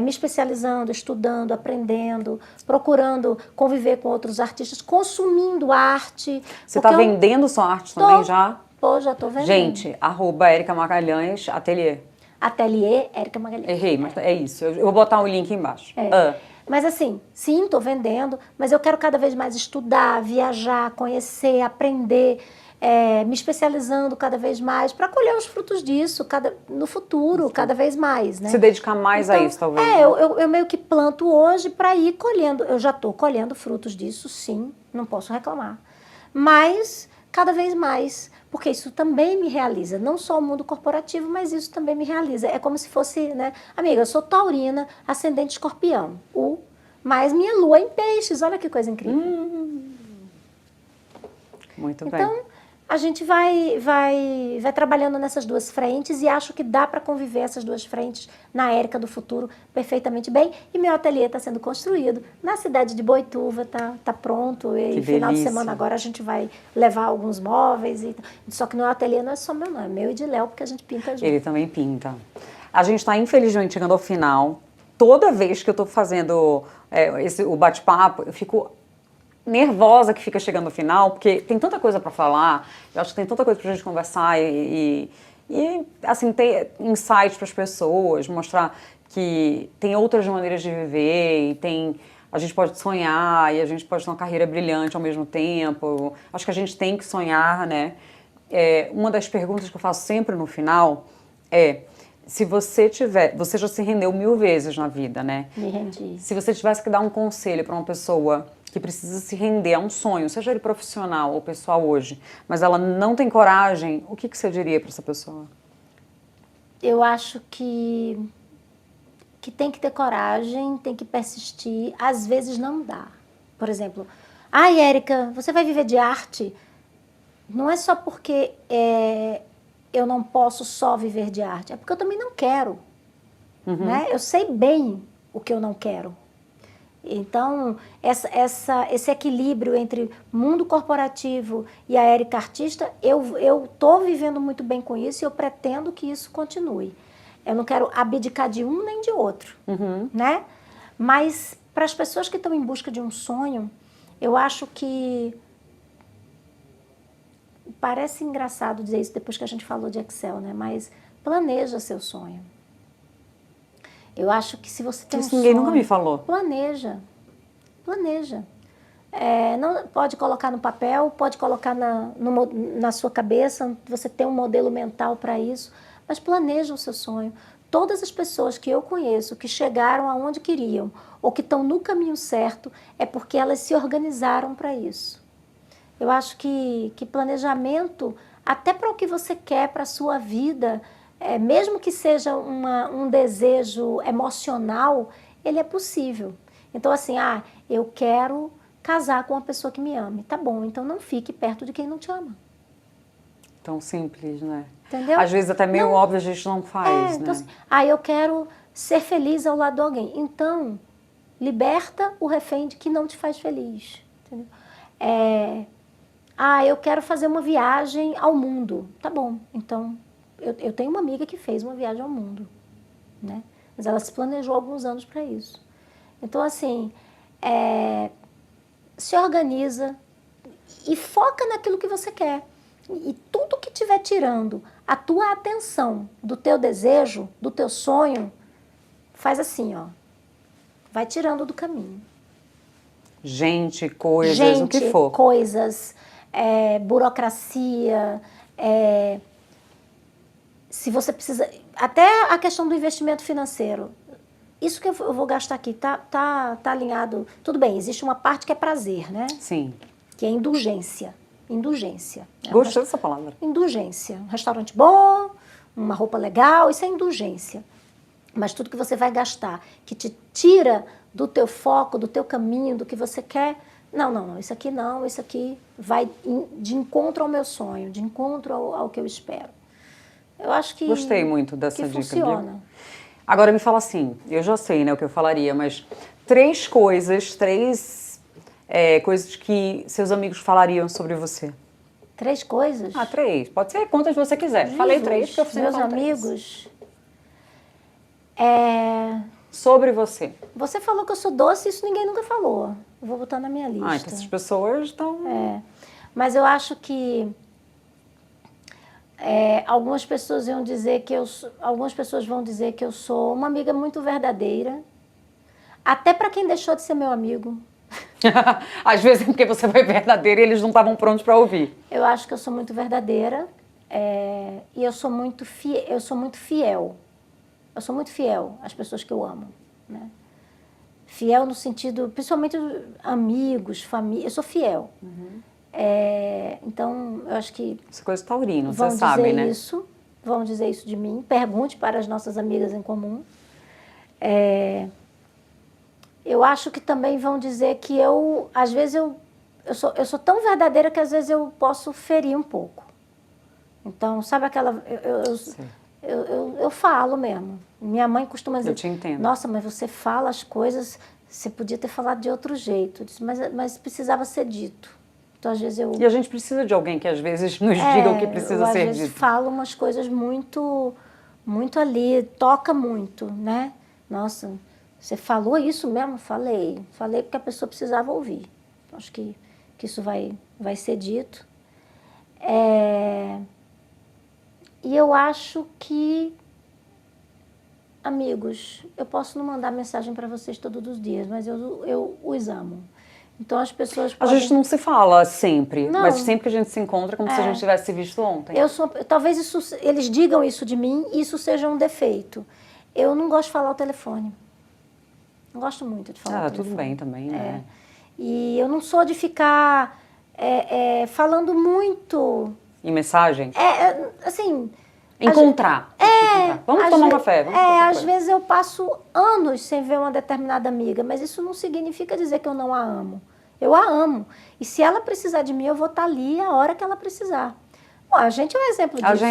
Me especializando, estudando, aprendendo, procurando conviver com outros artistas, consumindo arte. Você está vendendo sua arte também já? Já estou vendendo. Gente, @Érica Magalhães, ateliê. Ateliê Érica Magalhães. Errei, mas é isso. Eu vou botar o link embaixo. Mas assim, sim, estou vendendo, mas eu quero cada vez mais estudar, viajar, conhecer, aprender, me especializando cada vez mais para colher os frutos disso no futuro, cada vez mais, né? Se dedicar mais a isso, talvez. Eu meio que planto hoje para ir colhendo. Eu já estou colhendo frutos disso, sim, não posso reclamar. Mas cada vez mais, porque isso também me realiza, não só o mundo corporativo, mas isso também me realiza. É como se fosse, né? Amiga, eu sou taurina, ascendente escorpião, mas minha lua é em peixes, olha que coisa incrível. Muito bem. Então, a gente vai trabalhando nessas duas frentes e acho que dá para conviver essas duas frentes na Érica do futuro perfeitamente bem. E meu ateliê está sendo construído na cidade de Boituva, tá pronto. E que final delícia. de semana agora a gente vai levar alguns móveis. Só que no ateliê não é só meu, não, é meu e de Léo, porque a gente pinta junto. Ele também pinta. A gente está, infelizmente, chegando ao final. Toda vez que eu estou fazendo o bate-papo, eu fico nervosa que fica chegando no final, porque tem tanta coisa para falar, eu acho que tem tanta coisa para a gente conversar e assim, ter insights para as pessoas, mostrar que tem outras maneiras de viver e a gente pode sonhar e a gente pode ter uma carreira brilhante ao mesmo tempo. Acho que a gente tem que sonhar, né? Uma das perguntas que eu faço sempre no final se você já se rendeu 1000 vezes na vida, né? Me rendi. Se você tivesse que dar um conselho para uma pessoa que precisa se render a um sonho, seja ele profissional ou pessoal hoje, mas ela não tem coragem, o que você diria para essa pessoa? Eu acho que tem que ter coragem, tem que persistir. Às vezes não dá. Por exemplo, Érica, você vai viver de arte? Não é só porque eu não posso só viver de arte, é porque eu também não quero. Né? Eu sei bem o que eu não quero. Então, esse equilíbrio entre mundo corporativo e a Érica artista, eu estou vivendo muito bem com isso e eu pretendo que isso continue. Eu não quero abdicar de um nem de outro, né? Mas, para as pessoas que estão em busca de um sonho, eu acho que... Parece engraçado dizer isso depois que a gente falou de Excel, né? Mas planeja seu sonho. Eu acho que se você tem um sonho... Ninguém nunca me falou. Planeja. Não, pode colocar no papel, pode colocar na sua cabeça, você tem um modelo mental para isso, mas planeja o seu sonho. Todas as pessoas que eu conheço que chegaram aonde queriam ou que estão no caminho certo é porque elas se organizaram para isso. Eu acho que planejamento, até para o que você quer para a sua vida, mesmo que seja um desejo emocional, ele é possível. Então, assim, eu quero casar com uma pessoa que me ame. Tá bom, então não fique perto de quem não te ama. Tão simples, né? Entendeu? Às vezes até meio óbvio a gente não faz, então, né? Assim, eu quero ser feliz ao lado de alguém. Então, liberta o refém de que não te faz feliz. Entendeu? Eu quero fazer uma viagem ao mundo. Tá bom, então... Eu tenho uma amiga que fez uma viagem ao mundo, né? Mas ela se planejou alguns anos para isso. Então, assim, se organiza e foca naquilo que você quer. E tudo que estiver tirando a tua atenção do teu desejo, do teu sonho, faz assim, vai tirando do caminho. Gente, coisas, o que for. Coisas, burocracia, se você precisa... Até a questão do investimento financeiro. Isso que eu vou gastar aqui, tá alinhado... Tudo bem, existe uma parte que é prazer, né? Sim. Que é indulgência. Indulgência. Né? Gostei dessa palavra. Indulgência. Um restaurante bom, uma roupa legal, isso é indulgência. Mas tudo que você vai gastar, que te tira do teu foco, do teu caminho, do que você quer, não, isso aqui vai de encontro ao meu sonho, de encontro ao que eu espero. Eu acho que Gostei muito dessa dica. Funciona. Agora me fala assim, eu já sei, né, o que eu falaria, mas três coisas que seus amigos falariam sobre você. 3 coisas? 3. Pode ser quantas você quiser. Jesus, Falei 3 porque eu fiz meus amigos. Sobre você. Você falou que eu sou doce, isso ninguém nunca falou. Eu vou botar na minha lista. Então essas pessoas estão... Mas eu acho que algumas pessoas vão dizer que eu sou uma amiga muito verdadeira, até para quem deixou de ser meu amigo. Às vezes é porque você foi verdadeira e eles não estavam prontos para ouvir. Eu acho que eu sou muito verdadeira e eu sou muito fiel. Eu sou muito fiel às pessoas que eu amo, né? Fiel no sentido, principalmente amigos, família. Eu sou fiel. Então, eu acho que essa coisa taurina, você sabe, né? Vão dizer isso de mim. Pergunte para as nossas amigas em comum. Eu acho que também vão dizer que às vezes eu sou tão verdadeira que às vezes eu posso ferir um pouco. Então, sabe aquela... Eu falo mesmo. Minha mãe costuma dizer... Eu te entendo. Nossa, mas você fala as coisas... Você podia ter falado de outro jeito. Eu disse, mas precisava ser dito. Então, às vezes E a gente precisa de alguém que às vezes nos diga o que precisa ser dito. Às vezes falo umas coisas muito, muito ali, toca muito, né? Nossa, você falou isso mesmo? Falei porque a pessoa precisava ouvir. Então, acho que isso vai ser dito. E eu acho que, amigos, eu posso não mandar mensagem para vocês todos os dias, mas eu os amo. Então as pessoas podem... A gente não se fala sempre, Não. mas sempre que a gente se encontra é como se a gente tivesse se visto ontem. Talvez eles digam isso de mim e isso seja um defeito. Eu não gosto de falar ao telefone. Não gosto muito de falar ao telefone. Tudo bem também, né? E eu não sou de ficar falando muito... Em mensagem? Assim... Encontrar. Vamos tomar um café. Às vezes eu passo anos sem ver uma determinada amiga, mas isso não significa dizer que eu não a amo. Eu a amo. E se ela precisar de mim, eu vou estar ali a hora que ela precisar. Bom, a gente é um exemplo disso.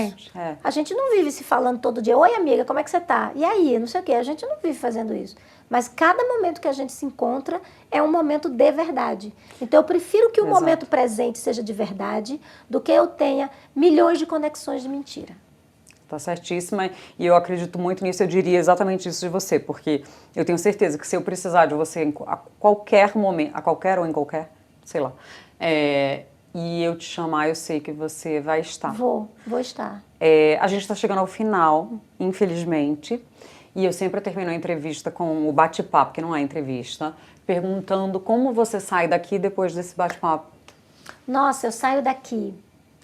A gente não vive se falando todo dia. Oi, amiga, como é que você tá? E aí? Não sei o quê. A gente não vive fazendo isso. Mas cada momento que a gente se encontra é um momento de verdade. Então, eu prefiro que o momento presente seja de verdade do que eu tenha milhões de conexões de mentira. Tá certíssima, e eu acredito muito nisso, eu diria exatamente isso de você, porque eu tenho certeza que se eu precisar de você a qualquer momento, a qualquer ou em qualquer, sei lá, e eu te chamar, eu sei que você vai estar. Vou estar. A gente está chegando ao final, infelizmente, e eu sempre termino a entrevista com o bate-papo, que não é entrevista, perguntando como você sai daqui depois desse bate-papo. Nossa, eu saio daqui...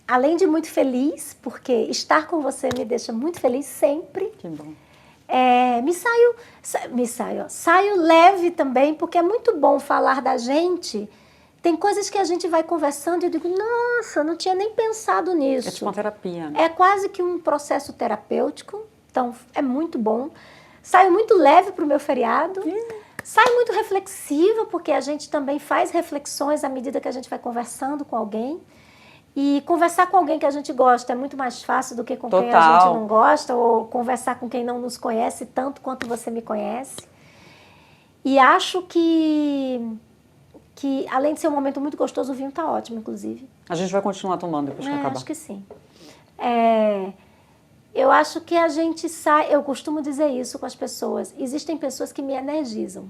Além de muito feliz, porque estar com você me deixa muito feliz sempre. Que bom. Saio leve também, porque é muito bom falar da gente. Tem coisas que a gente vai conversando e eu digo, nossa, não tinha nem pensado nisso. É tipo uma terapia. Né? É quase que um processo terapêutico, então é muito bom. Saio muito leve para o meu feriado. Saio muito reflexiva, porque a gente também faz reflexões à medida que a gente vai conversando com alguém. E conversar com alguém que a gente gosta é muito mais fácil do que com quem a gente não gosta, ou conversar com quem não nos conhece tanto quanto você me conhece. E acho que além de ser um momento muito gostoso, o vinho está ótimo, inclusive. A gente vai continuar tomando depois que acabar. Acho que sim. Eu acho que a gente sai... Eu costumo dizer isso com as pessoas. Existem pessoas que me energizam,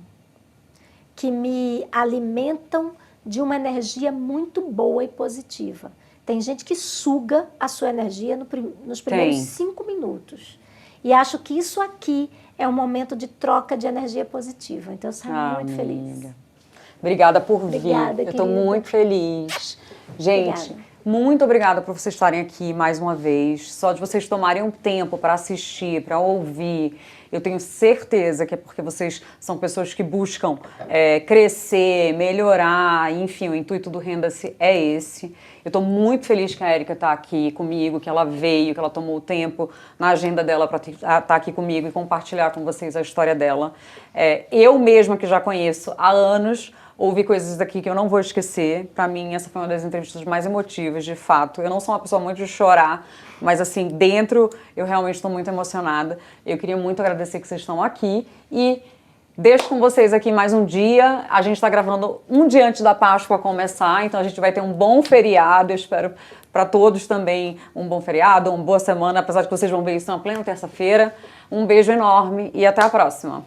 que me alimentam de uma energia muito boa e positiva. Tem gente que suga a sua energia nos primeiros 5 minutos. E acho que isso aqui é um momento de troca de energia positiva. Então, eu saio muito feliz. Obrigada por vir. Obrigada, eu estou muito feliz. Gente, Muito obrigada por vocês estarem aqui mais uma vez. Só de vocês tomarem um tempo para assistir, para ouvir. Eu tenho certeza que é porque vocês são pessoas que buscam crescer, melhorar, enfim, o intuito do Renda-se é esse. Eu estou muito feliz que a Érica está aqui comigo, que ela veio, que ela tomou o tempo na agenda dela para estar aqui comigo e compartilhar com vocês a história dela. Eu mesma, que já conheço há anos, ouvi coisas daqui que eu não vou esquecer. Para mim, essa foi uma das entrevistas mais emotivas, de fato. Eu não sou uma pessoa muito de chorar, mas assim, dentro eu realmente estou muito emocionada. Eu queria muito agradecer que vocês estão aqui e deixo com vocês aqui mais um dia. A gente está gravando um dia antes da Páscoa começar, então a gente vai ter um bom feriado. Eu espero para todos também um bom feriado, uma boa semana, apesar de que vocês vão ver isso na plena terça-feira. Um beijo enorme e até a próxima.